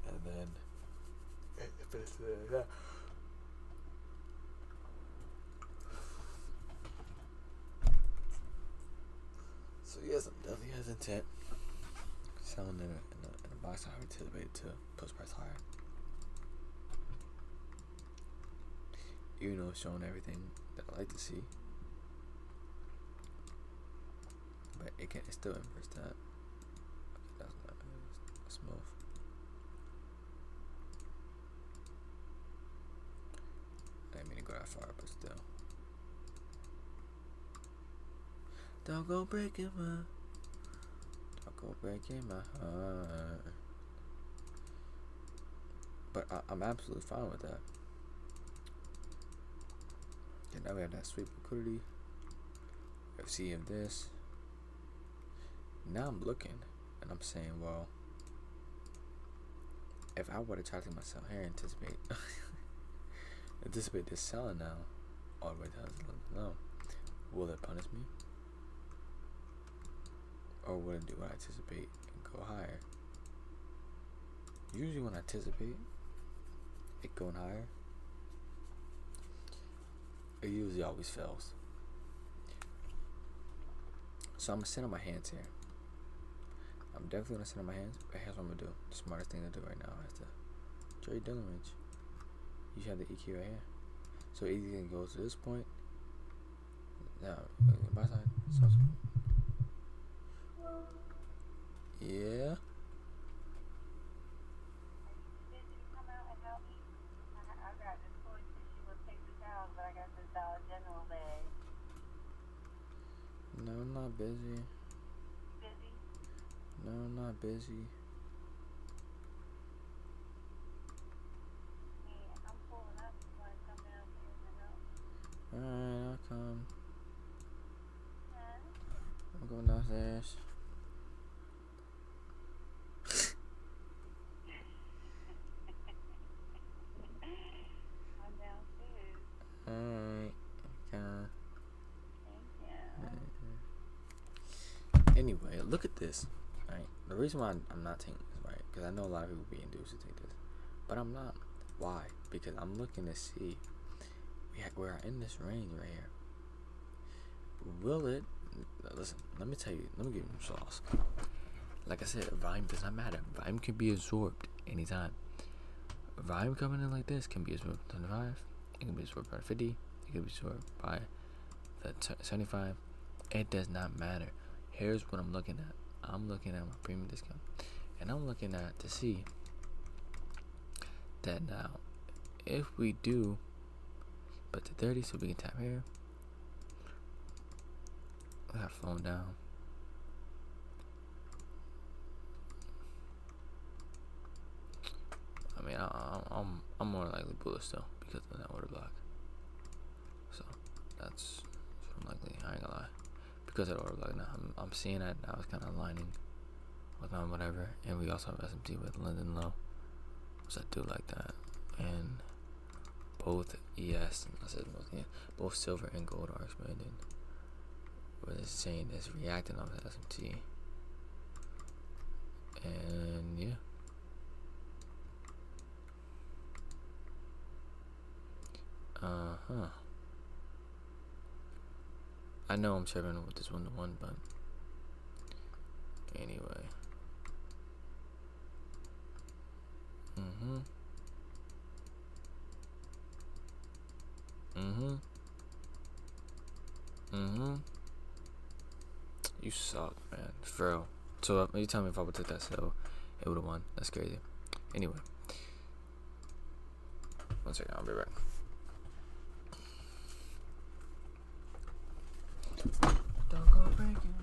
And then, if it's that. So yes, I'm definitely hesitant. Selling in a box I anticipated to push price higher. Even though it's showing everything that I like to see. But it still inverse that. Okay, that's not smooth. I didn't mean to go that far, but still. Don't go breaking my heart. But I'm absolutely fine with that. And now we have that sweep liquidity. FC of this. Now I'm looking and I'm saying, well, if I were to try to take myself here and anticipate this selling now all the way down to low, will it punish me? Or will it do what I anticipate and go higher? Usually when I anticipate it going higher, it usually always fails. So I'm gonna sit on my hands here. I'm definitely gonna sit on my hands, but here's what I'm gonna do. The smartest thing to do right now is to trade Dillon range. You have the EQ right here. So EQ can go to this point. Now, my side. So, yeah. No, I'm not busy. No, I'm not busy. Alright, I'll come. I'm going downstairs. Alright, okay. Anyway, look at this. Right, the reason why I'm not taking this, right, because I know a lot of people be induced to take this, but I'm not. Why? Because I'm looking to see we're in this range right here. Will it? Listen, let me tell you. Let me give you some sauce. Like I said, volume does not matter. Volume can be absorbed anytime. Volume coming in like this can be absorbed by 25. It can be absorbed by 50. It can be absorbed by the 75. It does not matter. Here's what I'm looking at. I'm looking at my premium discount, and I'm looking at to see that now if we do put to 30, so we can tap here. We have phone down. I mean, I'm more likely bullish still because of that order block. So that's what I'm likely. I ain't gonna lie. Because of the order block now, I'm seeing that now it's kind of aligning with my whatever, and we also have SMT with London low, so I do like that. And both ES, I said both silver and gold are expanding. What it's saying is reacting on the SMT, and yeah. I know I'm tripping with this 1-to-1, but anyway. You suck, man. For real. So you tell me if I would take that, so it would have won. That's crazy. Anyway. 1 second, I'll be back. Don't go breaking.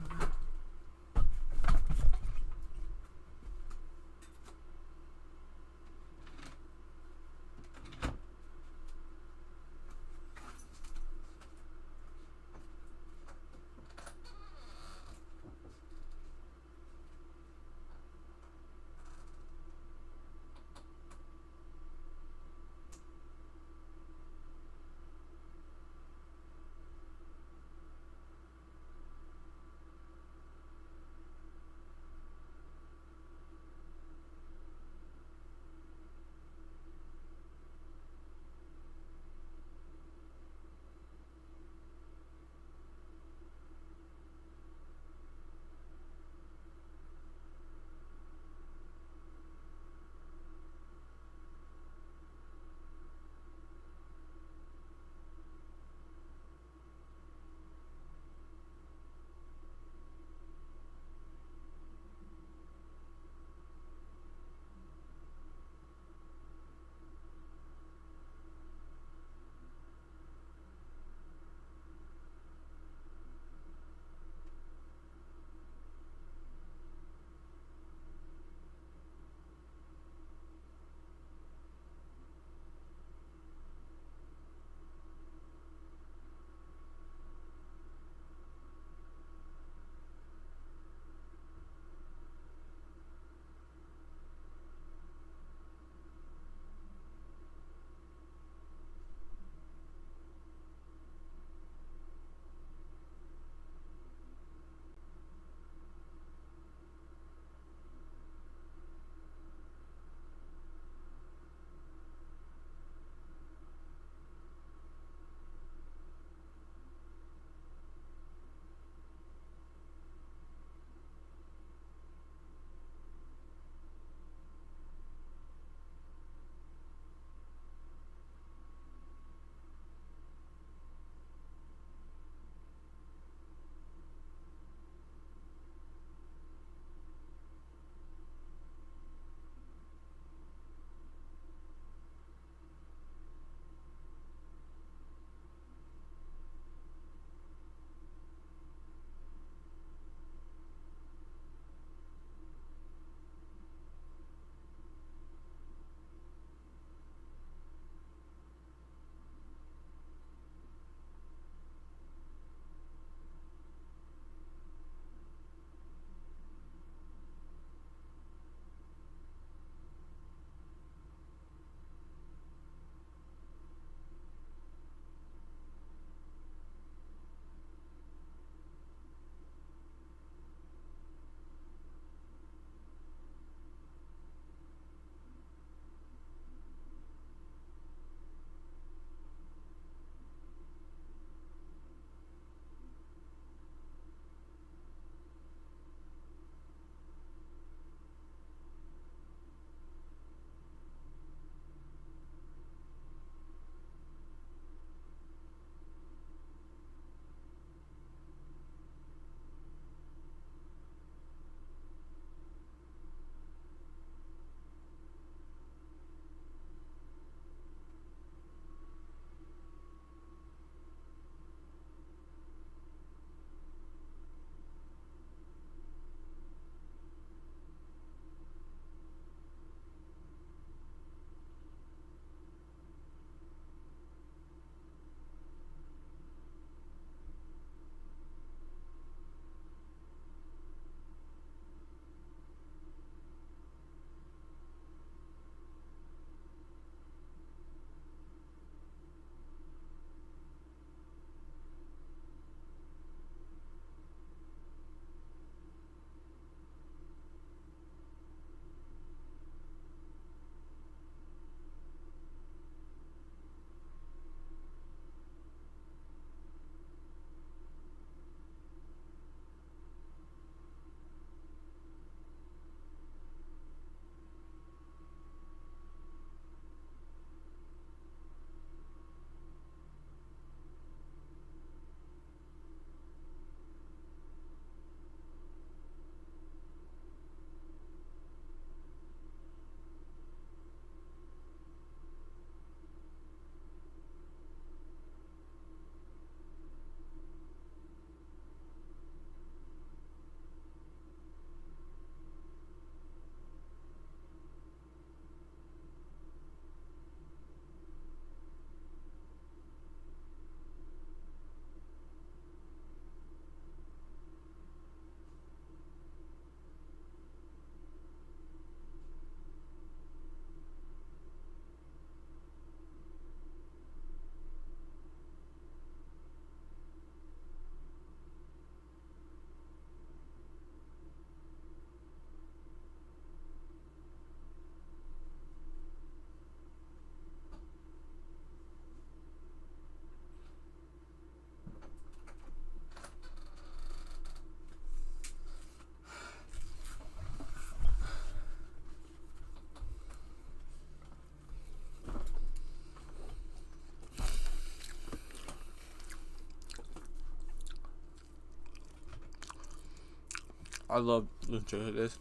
I love this.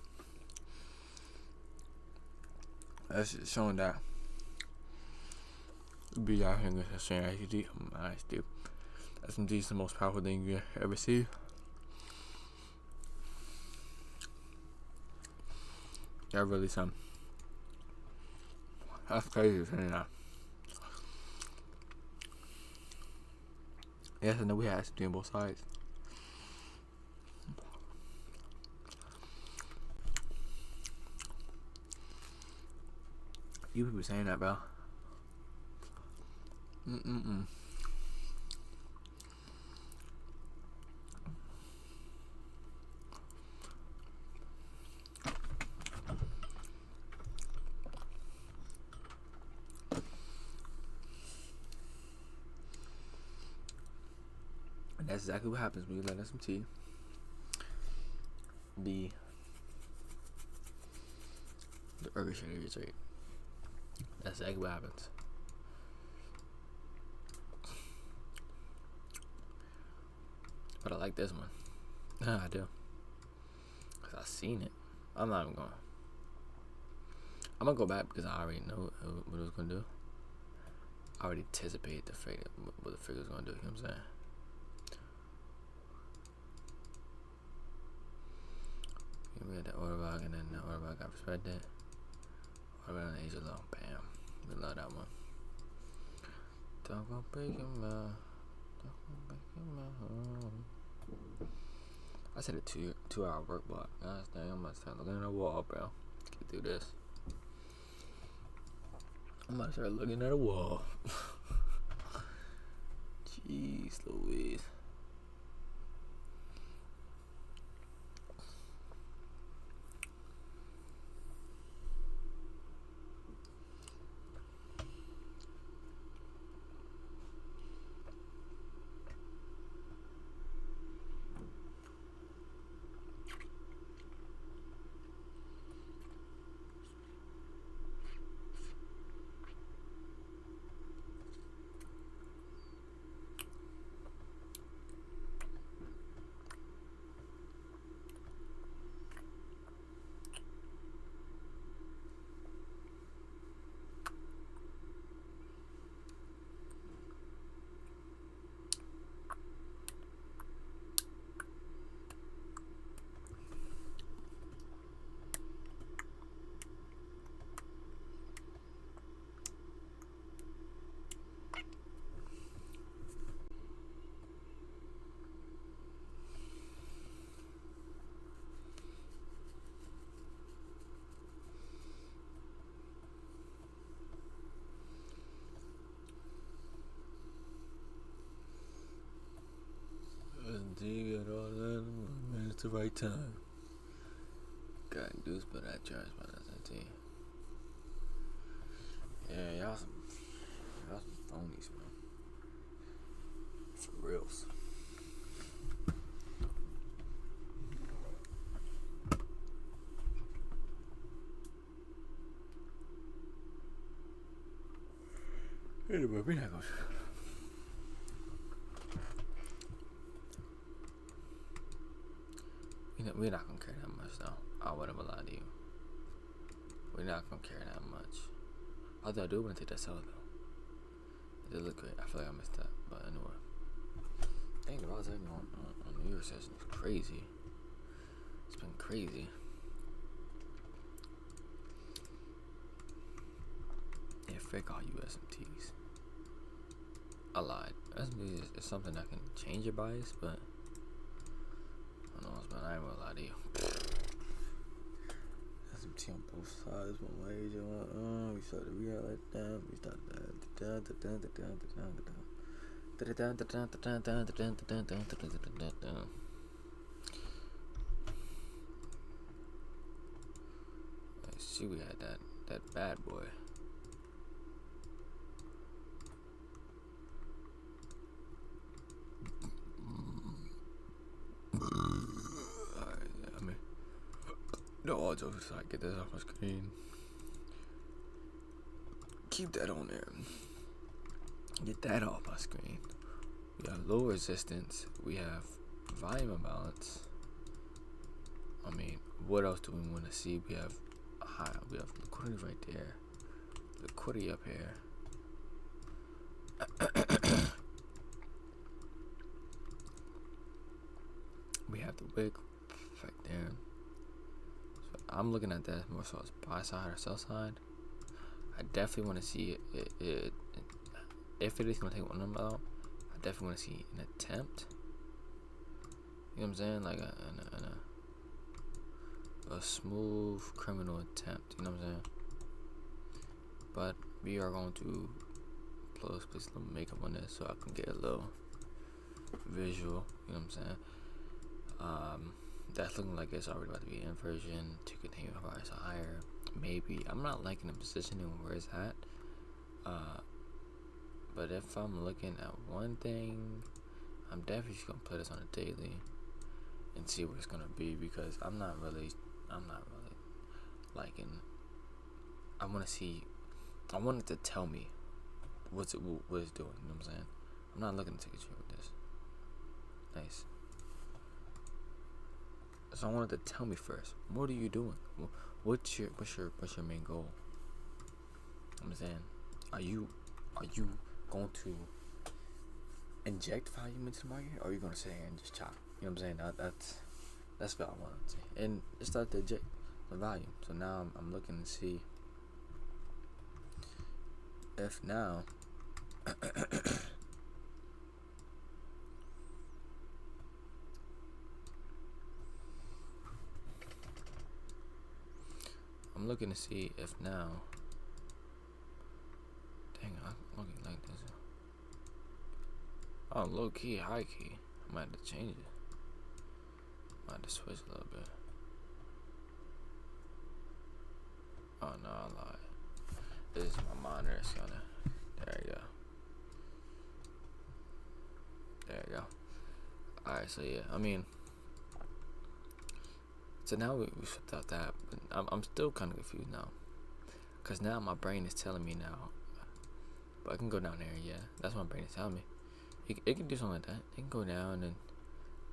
That's just showing that be out here with saying SMG. Nice, dude. SMG is the most powerful thing you ever see. Yeah, really some. That's crazy saying that. Yes, I know we had SMG on both sides. You people saying that, bro. And that's exactly what happens when you let SMT be the orchestrator rate. That's exactly what happens. But I like this one. I do. Because I've seen it. I'm not even going. I'm going to go back because I already know what it was going to do. I already anticipate what the figure's going to do. You know what I'm saying? We had the order log and then the order log got respected. Order log and Asia low. Bam. We love that one. Don't go breaking my. Don't go breaking my home. I said a 2-hour work block. Gosh dang, I'm gonna start looking at the wall, bro. Get through this. I'm gonna start looking at a wall. Jeez Louise. It's the right time. Got induced by that charge by that team. Yeah, y'all some phonies, man. For reals. Anyway, we're not gonna. We're not gonna care that much though. I wouldn't lie to you. We're not gonna care that much. Although I do want to take that sell though. It did look great. I feel like I missed that. But anyway. Dang, the Ross on New Year's session is crazy. It's been crazy. Yeah, fake all you SMTs. I lied. SMTs is something that can change your bias, but I don't know, but I ain't gonna lie to you. SMT on both sides, one way, we started to react like that. We started let's see, we had that bad boy. No, all jokes aside, get this off my screen. Keep that on there. Get that off my screen. We have low resistance. We have volume imbalance. I mean, what else do we want to see? We have liquidity right there, liquidity up here. We have the wick right there. So I'm looking at that more so as buy side or sell side. I definitely want to see it if it is going to take one of them out. I definitely want to see an attempt. You know what I'm saying? Like a smooth criminal attempt. You know what I'm saying? But we are going to place a little makeup on this so I can get a little visual. You know what I'm saying? That's looking like it's already about to be inversion to continue rise higher. Maybe I'm not liking the positioning where it's at. But if I'm looking at one thing, I'm definitely just gonna play this on a daily and see what it's gonna be, because I'm not really liking. I want it to tell me what it's doing. You know what I'm saying? I'm not looking to take a trade with this. Nice. So I wanted to tell me first. What are you doing? What's your main goal? I'm saying, are you going to inject volume into the market, or are you gonna sit here and just chop? You know what I'm saying? That's what I want to see, and just start to inject the volume. So now I'm looking to see if now I'm looking to see if now. Dang, I'm looking like this. Oh, low key, high key. I might have to change it. Might have to switch a little bit. Oh no, I lied. This is my monitor. It's gonna. There you go. There you go. Alright, so yeah, I mean. So now we flipped out that, but I'm still kind of confused now, cause now my brain is telling me now, but I can go down there. Yeah, that's what my brain is telling me. It can do something like that. It can go down and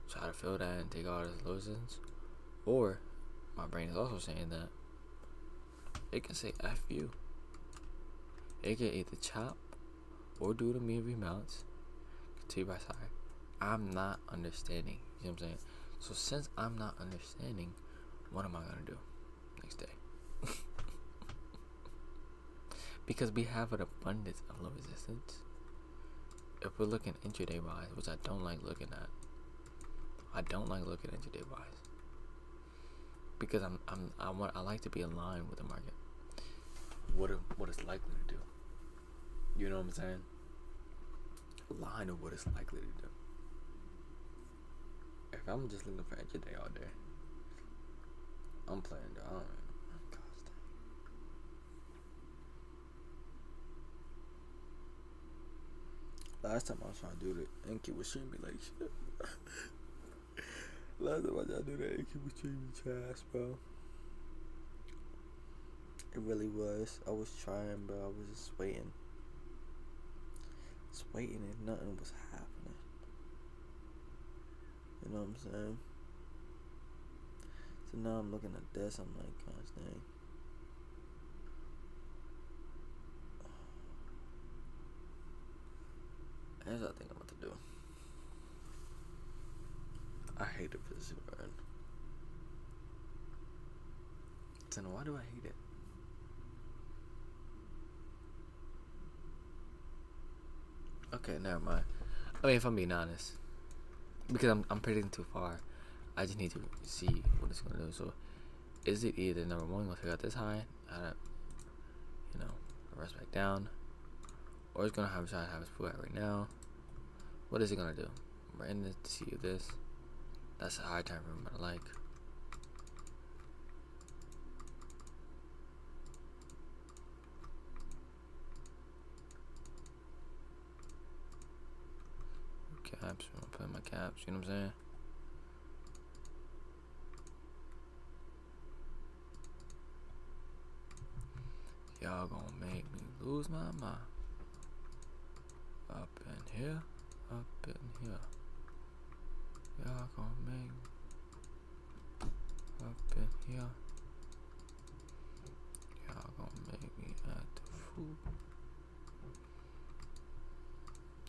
try to fill that and take all those losers, or my brain is also saying that it can say F you. It can either chop or do the mean remounts, continue by side. I'm not understanding. You know what I'm saying? So since I'm not understanding, what am I gonna do next day? Because we have an abundance of low resistance. If we're looking intraday wise, which I don't like looking at. I don't like looking intraday wise. Because I like to be aligned with the market. What it's likely to do. You know what I'm saying? Aligned with what it's likely to do. If I'm just looking for intraday all day, I'm playing down. Last time I was trying to do that, Enki was treating me like shit. Last time I tried to do that, Enki was treating me trash, bro. It really was. I was trying, bro. I was just waiting. Just waiting and nothing was happening. You know what I'm saying? So now I'm looking at this, I'm like, gosh dang. Here's what I think I'm about to do. I hate the position we're in. So why do I hate it? Okay, never mind. I mean, if I'm being honest, because I'm predicting too far, I just need to see what it's gonna do. So, is it either number one gonna take out this high, rest back down, or it's gonna have a shot to have its pull out right now? What is it gonna do? We're in this to see this. That's a high time frame I like. Caps, I'm playing my caps, you know what I'm saying? Y'all gonna make me lose my mind. Up in here, up in here. Y'all gonna make me up in here. Y'all gonna make me act a fool.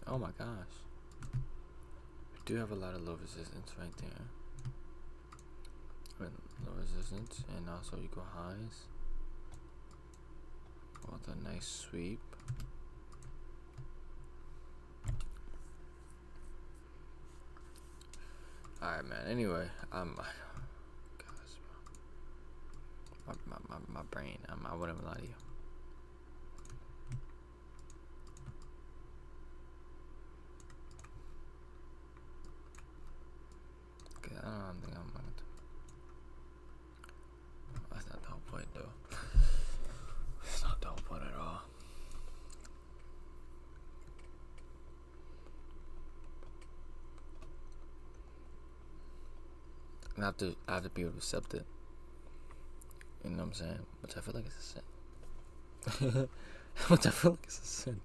Oh my gosh. We do have a lot of low resistance right there. Low resistance, and also you go highs with a nice sweep. Alright, man. Anyway, gosh, my brain. I wouldn't lie to you. Okay, I don't think I'm gonna. That's not the whole point, though. It's not the whole point at all. I have to be able to accept it. You know what I'm saying? Which I feel like it's a sin. Which I feel like it's a sin.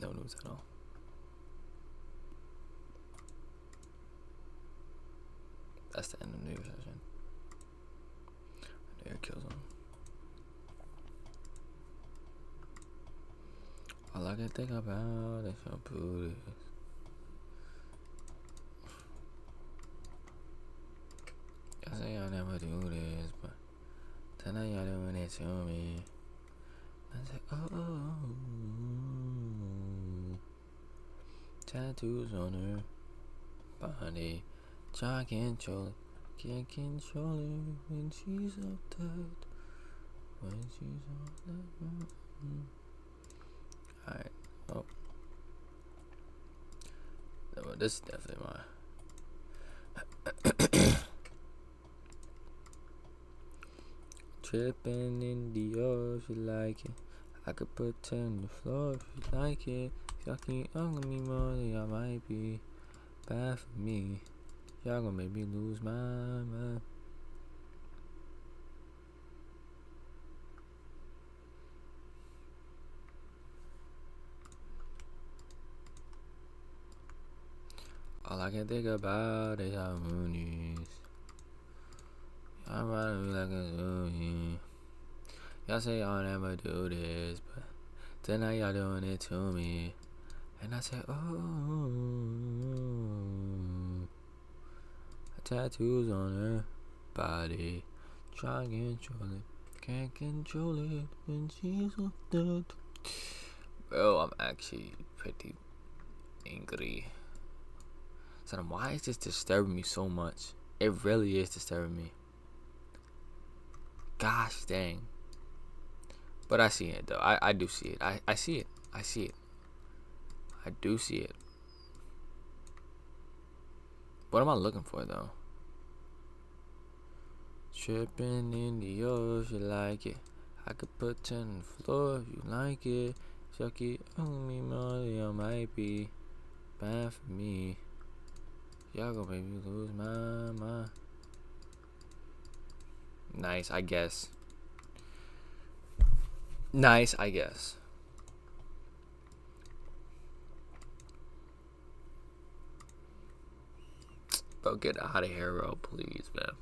No news at all. That's the end of the news session. There kills him. All I can think about is your booty. Y'all say y'all never do this, but tonight y'all doing it to me. I say, oh, tattoos on her body. Can't control it, can't control it when she's uptight. When she's uptight. Alright, oh. Well, this is definitely mine. Tripping in the ocean, if you like it. I could put 10 on the floor if you like it. Y'all keep on me more than y'all might be. Bad for me. Y'all gonna make me lose my mind. All I can think about is our moonies. Y'all ride me like a zoonie. Y'all say y'all never do this, but tonight y'all doing it to me. And I say, oh, tattoos on her body. Try and control it, can't control it when she's so dead. Bro, I'm actually pretty angry. So why is this disturbing me so much? It really is disturbing me. Gosh dang. But I see it though. I do see it. I see it. I see it. I do see it. What am I looking for though? Tripping in the ocean like it. I could put 10 on the floor if you like it. Suck it on me more than you might be. Bad for me. Y'all gonna make me lose my mind. Nice, I guess. Nice, I guess. Bro, get out of here, bro, please, man.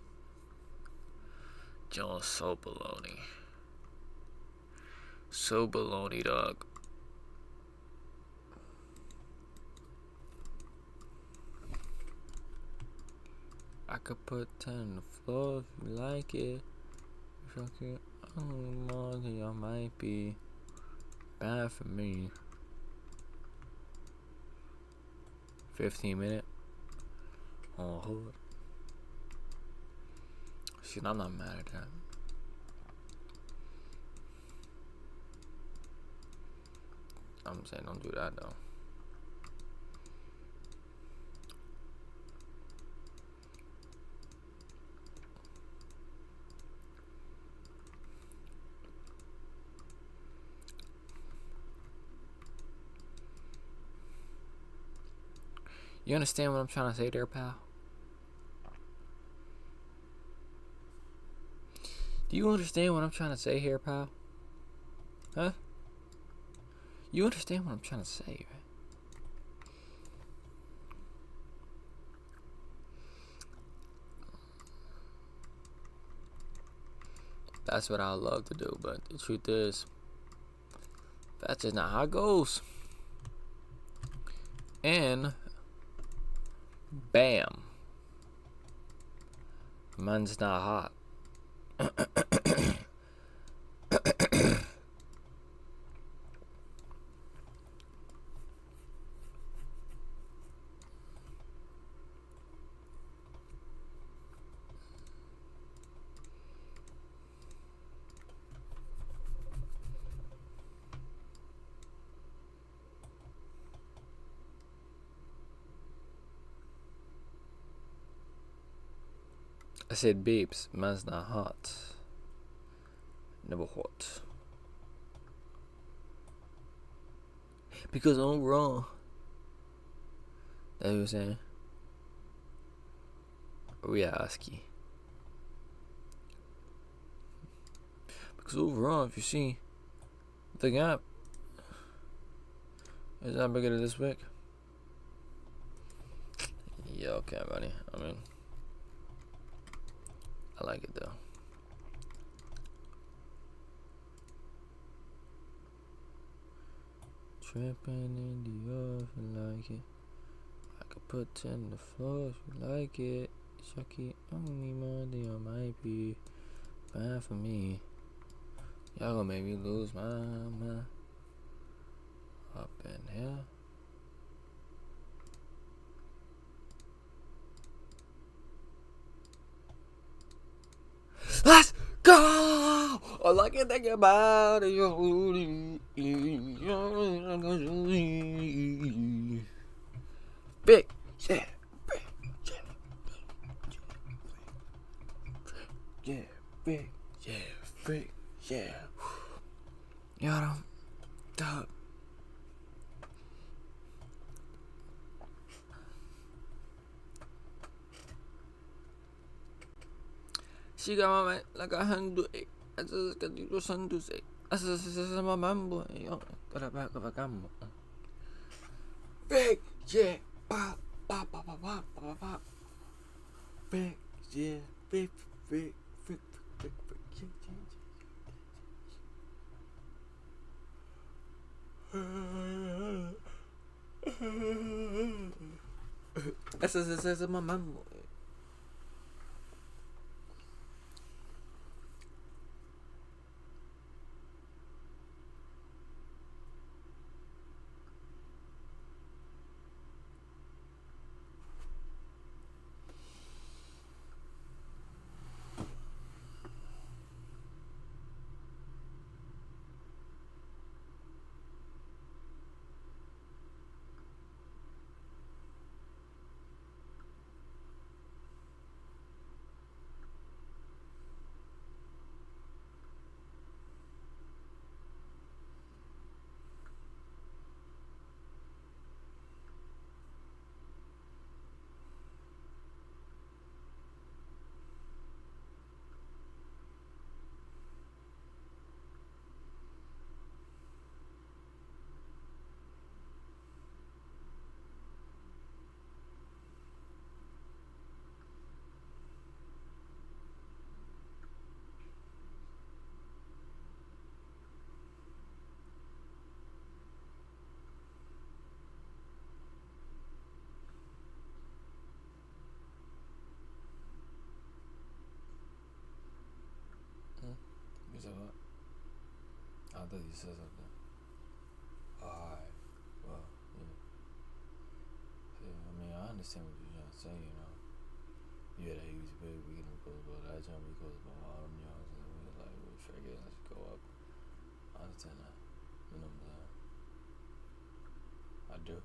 John's so baloney. So baloney, dog. I could put 10 on the floor if you like it. Fuck it, only more than y'all might be. Bad for me. 15 minute. Oh, hold. Shit, I'm not mad at that. I'm saying don't do that though. You understand what I'm trying to say there, pal? Do you understand what I'm trying to say here, pal? Huh? You understand what I'm trying to say, right? That's what I love to do, but the truth is, that's just not how it goes. And bam, man's not hot. I said babes, man's not hot. Never hot. Because I'm wrong. That's what you're saying? Or we asking? Because overall, if you see the gap is that bigger this week? Yeah, okay, buddy. I mean, I like it though. Tripping in the off, you like it. I could put 10 on the floor if you like it. Shucky, only Monday I might be bad for me. Y'all gonna make me lose my mind. Up in here. Let's go! All I can think about is your big, yeah, big, yeah, big, yeah, big, yeah. Y'all don't. She got my man like a handle. I just got you son to say. I said, my mambo. Got a back of a gamble. Big, yeah, pop, pop, pop, pop, pop, pop, pop. Big, yeah, big, big, big, big, big, yeah. I said, my mambo. You said what? I thought you said something. Alright. Well, yeah. I mean, I understand what you're trying to say, you know. Yeah, that huge big, we can go about that jump because of all them yards and we was like, we'll figure it, let's go up. I understand that. You know what I'm saying? I do.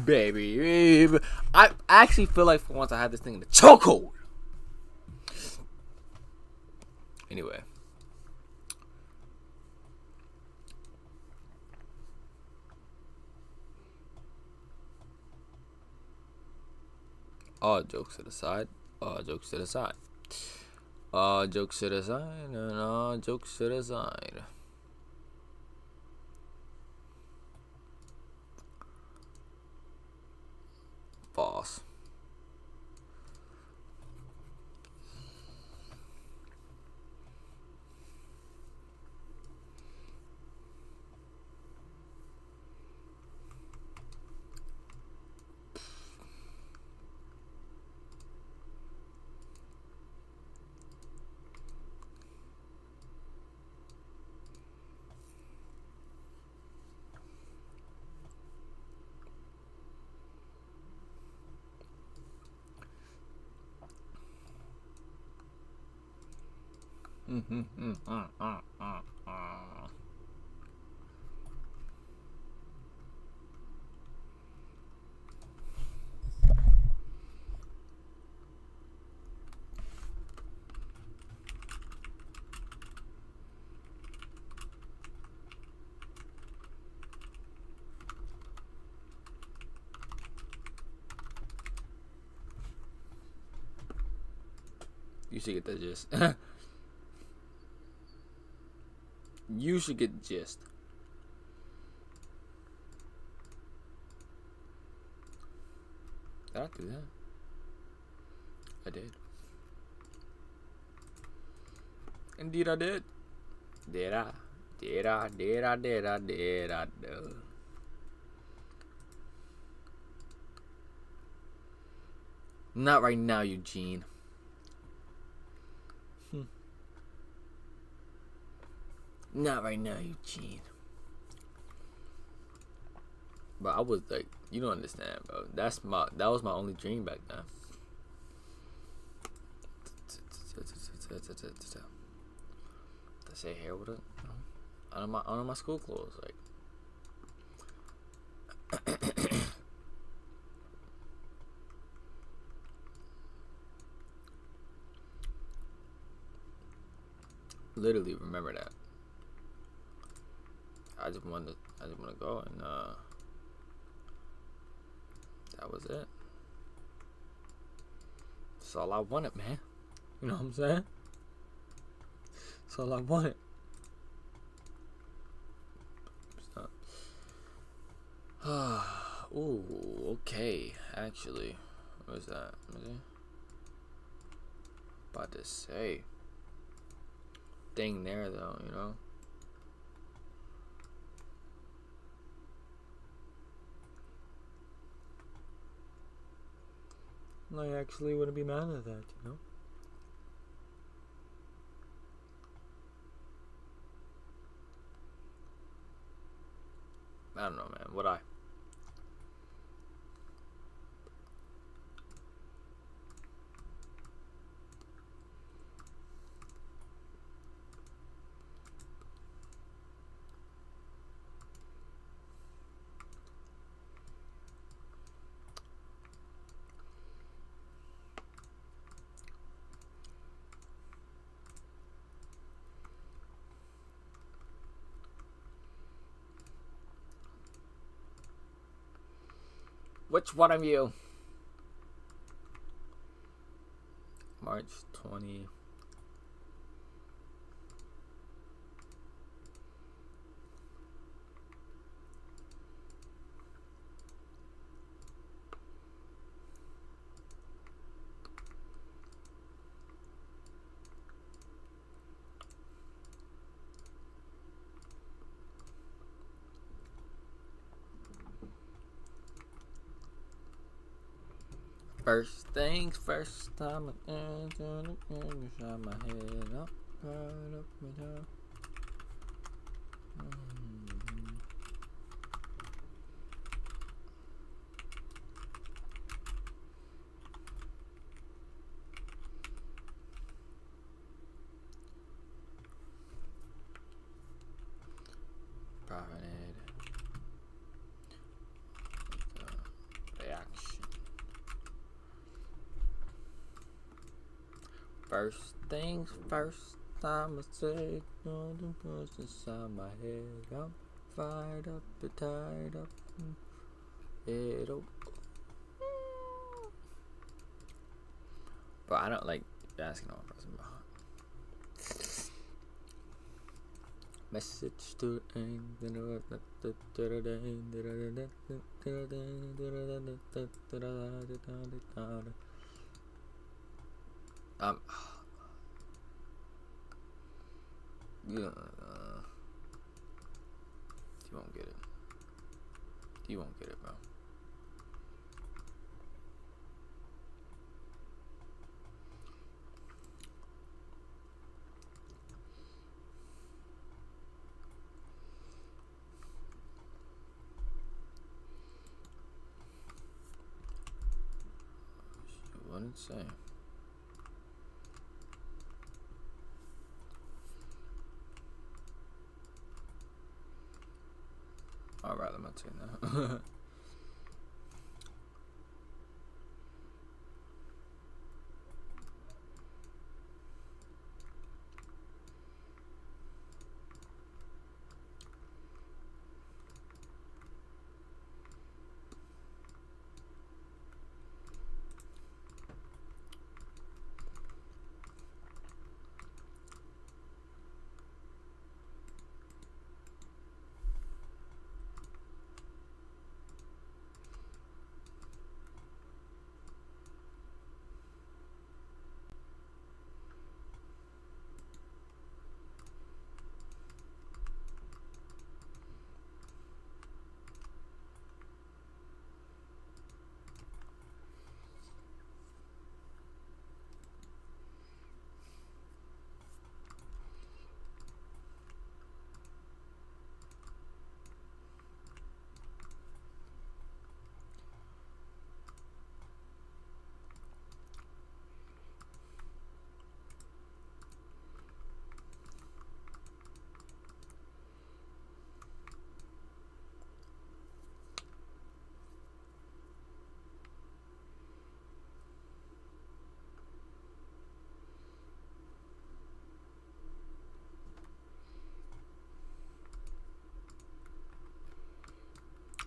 baby. I actually feel like for once I had this thing in the chokehold. Anyway. All jokes to the side. All jokes to the side. All jokes to the side. And all jokes to the side. False. You should get the gist. You should get the gist. Did I do that? I did. Indeed I did. Did I? Did I? Did I? Did I? Did I do? Not right now, Eugene. Not right now, Eugene. But I was like, you don't understand, bro. That was my only dream back then. To say hair with it, on my school clothes, like. Literally remember that. I just wanted to go, and that was it. That's all I wanted, man. You know what I'm saying? That's all I wanted. Ooh, okay. Actually, what was that? About to say. Thing there, though, you know? I actually wouldn't be mad at that, you know? I don't know, man. Would I? Which one of you? March 20. First things first, time I shine my head up, right up my down. Profited. First things first, I'ma say all the words inside my head. I'm fired up and tired up. Head up. But I don't like asking all person about. Message to yeah, you won't get it. You won't get it, bro. You wouldn't say. Alright, I'm not saying that.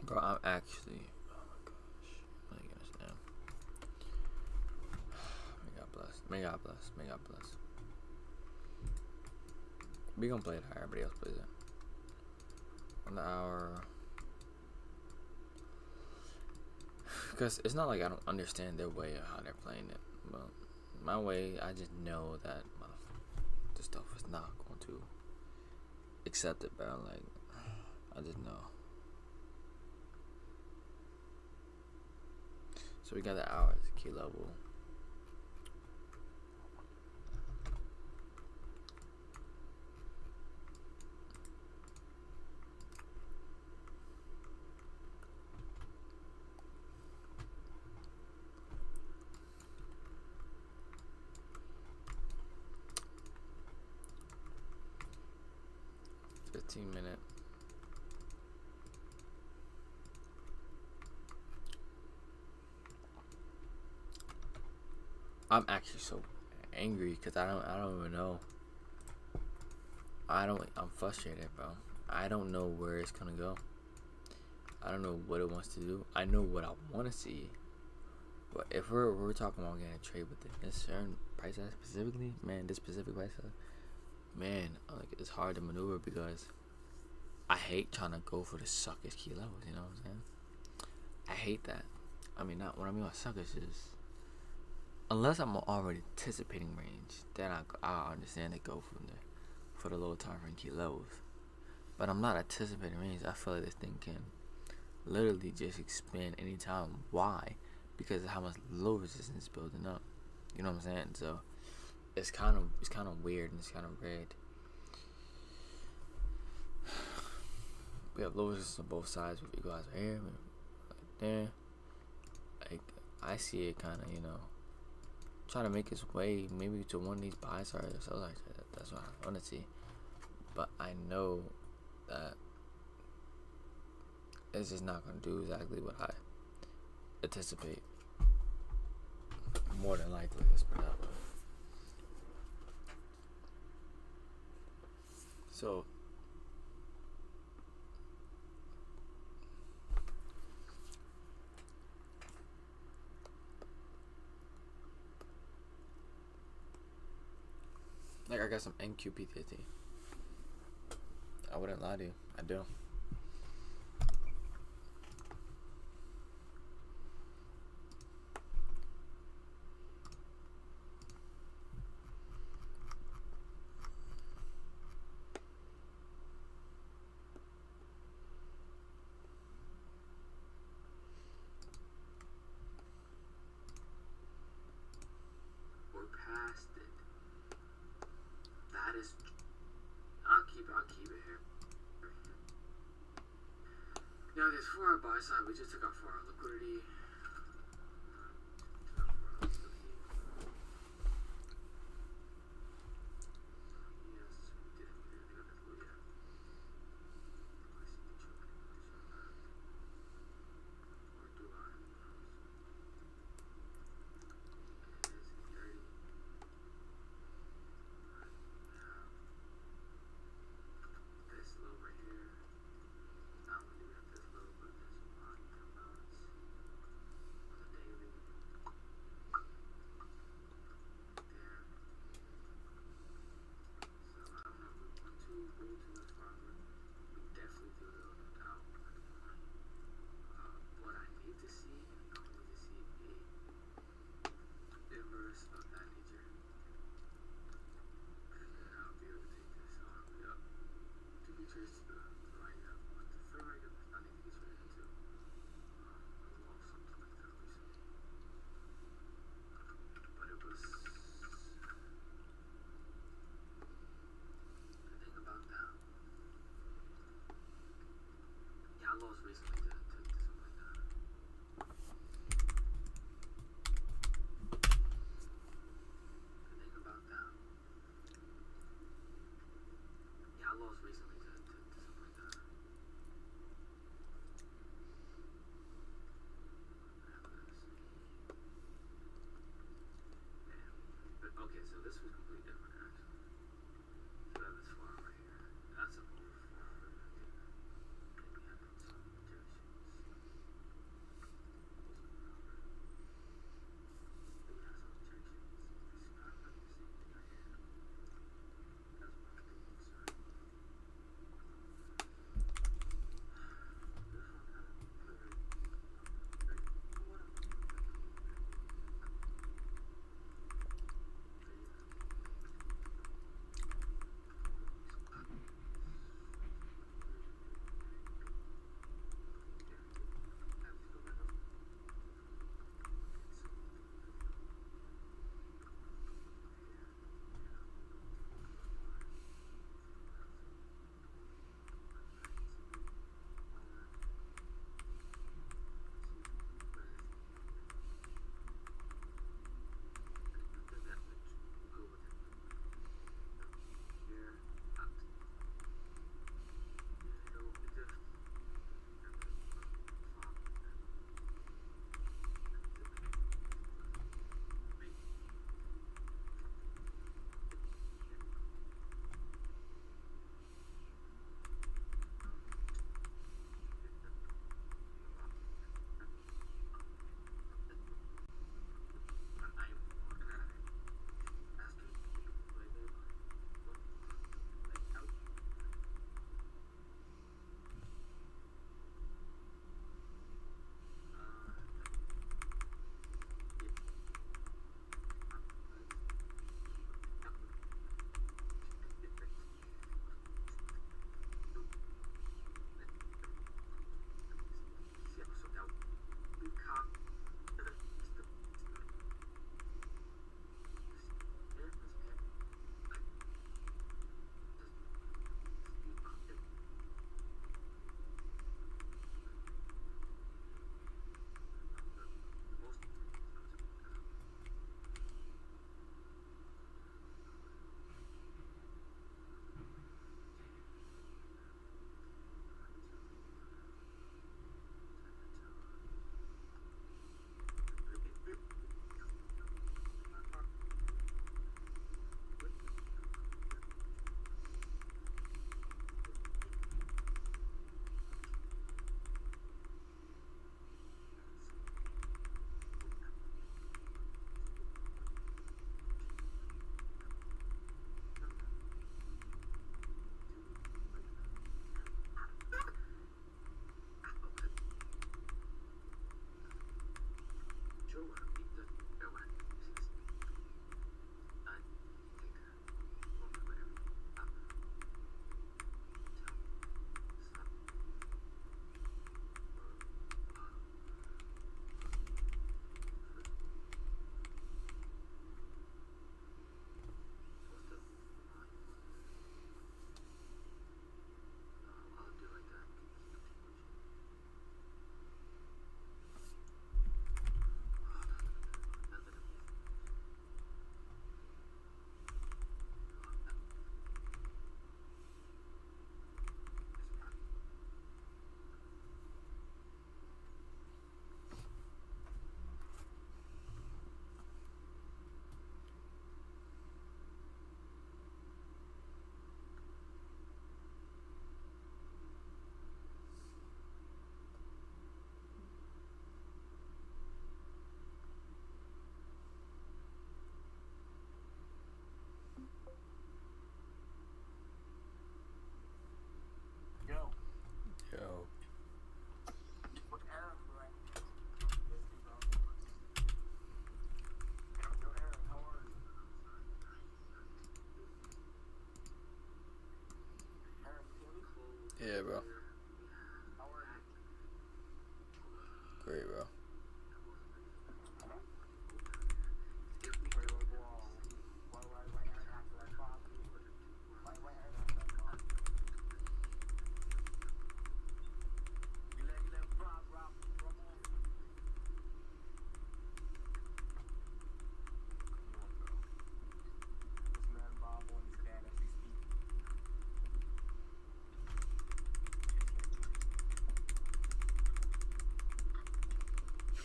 Bro, I'm actually. Oh my gosh. Let me understand. May God bless. May God bless. May God bless. We gonna play it how everybody else plays it. On the hour. Because it's not like I don't understand their way of how they're playing it. But my way, I just know that the stuff is not going to accept it, bro. Like, I just know. So we got the hours, key level. Minute. I'm actually so angry because I don't even know. I'm frustrated, bro. I don't know where it's gonna go. I don't know what it wants to do. I know what I want to see. But if we're talking about getting a trade with this certain price tag specifically, man, this specific price tag, man, like it's hard to maneuver because I hate trying to go for the suckers key levels, you know what I'm saying? I hate that. I mean, not what I mean by suckers is, unless I'm already anticipating range, then I understand to go from there for the low time frame key levels. But I'm not anticipating range. I feel like this thing can literally just expand anytime. Why? Because of how much low resistance is building up. You know what I'm saying? So it's kind of weird and it's kind of red. We have low resistance on both sides with equalizer here, like there. Like I see it kind of, trying to make its way maybe to one of these buy sides or something like that. That's what I want to see. But I know that it's just not gonna do exactly what I anticipate. More than likely, let's put it that way. So like I got some NQPTT. I wouldn't lie to you. I do. We're past it. That is. I'll keep it here. Now there's 4 hour buy side. We just took out 4 hour liquidity.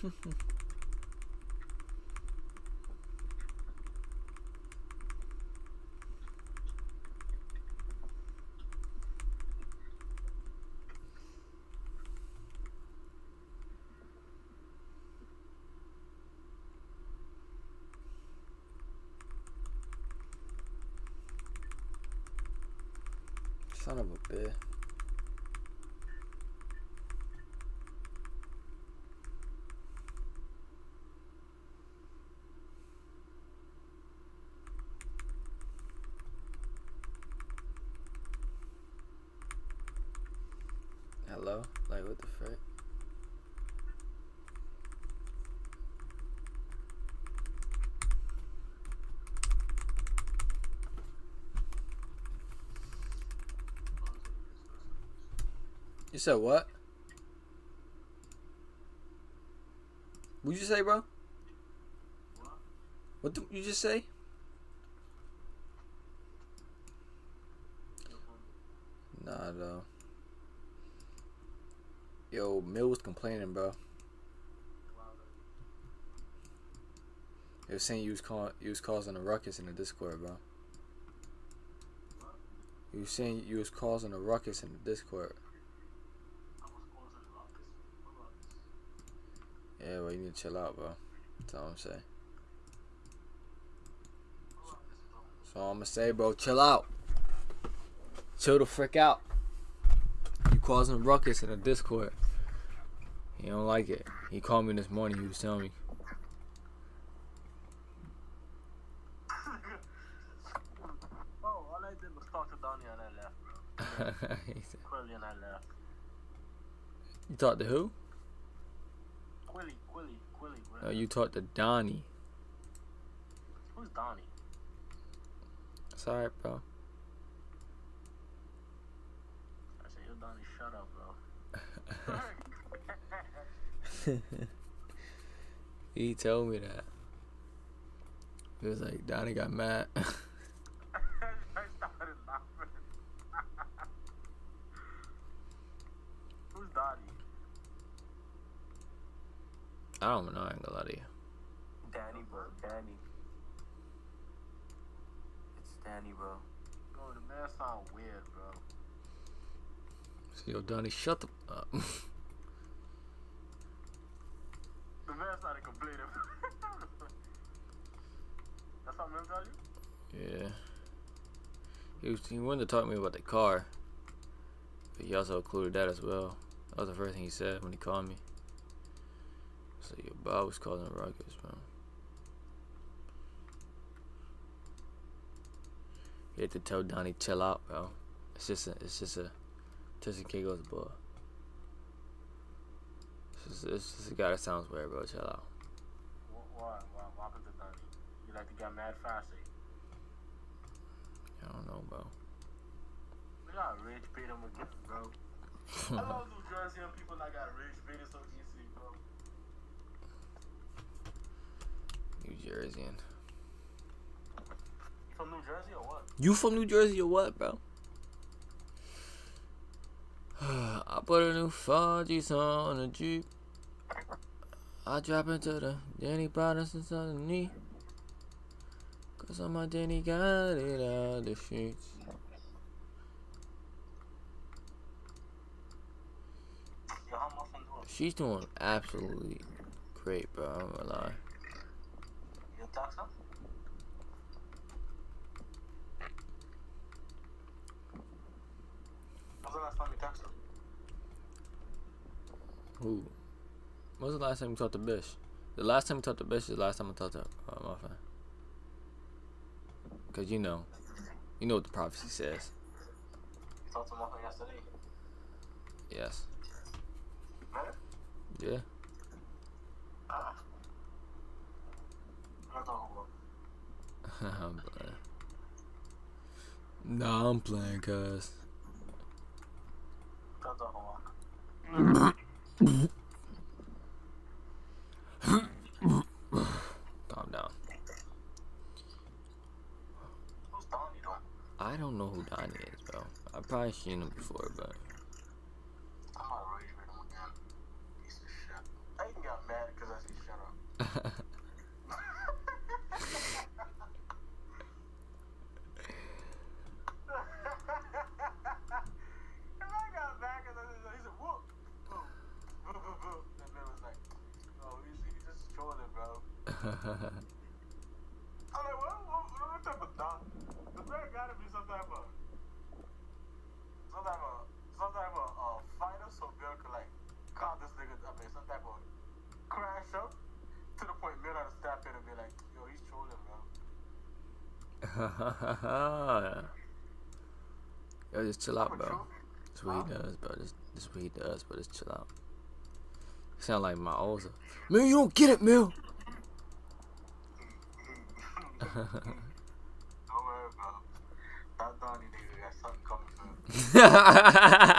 Son of a bitch. Hello? Like, what the frick? You said what? What'd you say, bro? What did you just say? Nah, though. Yo, Mill was complaining, bro. He was saying you was causing a ruckus in the Discord, bro. He was saying you was causing a ruckus in the Discord. Yeah, well, you need to chill out, bro. That's all I'm saying. So I'm gonna say, bro, chill out. Chill the frick out. You causing a ruckus in the Discord. He don't like it. He called me this morning. He was telling me. Oh, all I did was talk to Donnie and I left, bro. Quilly and I left. You talked to who? Quilly. No, you talked to Donnie. Who's Donnie? It's alright, bro. I said, yo, Donnie, shut up, bro. He told me that. He was like, Donnie got mad. I started laughing. Who's Donnie? I don't know. I ain't gonna lie to you. Danny, bro. Danny. It's Danny, bro. Bro, the man sound weird, bro. So, yo, Donnie, shut the up. The man started complaining. That's what I'm telling you? Yeah. He wanted to talk to me about the car. But he also included that as well. That was the first thing he said when he called me. So your Bob was calling ruckus, bro. You had to tell Donnie chill out, bro. It's just a Tish and Giggles, boy. It's just a guy that sounds weird, bro. Chill out. What happened to Donnie? You like to get mad fast, eh? I don't know, bro. We got rage bait him again, bro. I love New Jersey and people that got rage baited so easily, bro. New Jerseyan. You from New Jersey or what? You from New Jersey or what, bro? I put a new 4G on a Jeep. I drop into the Danny Protestants underneath. Cause on my Danny got it out the streets. Yo, how much I'm doing? She's doing absolutely great, bro. I'm gonna lie. You text her? When's the last time you texted her? Who? When was the last time you talked to Bish? The last time you talked to Bish is the last time I talked to my friend. Cause you know what the prophecy says. You talked to Muffin yesterday? Yes. Really? Yeah. What talking about? I'm playing. Nah, I'm playing, cuz. What talking about? Calm down. Who's Donnie, though? I don't know who Donnie is, bro. I've probably seen him before, but I'm not rage with him again. Piece of shit. I even got mad because I like, what type of dog? There gotta be some type of fighter so Bill could like call this nigga up and some type of crash up to the point Bill had to step in and be like, yo, he's trolling, bro. Yo, just chill out, bro. That's what he does, bro. This is what he does, but just chill out. Sound like my old self. Man, you don't get it, Mel. Don't worry, bro. That Donnie nigga got something coming for him.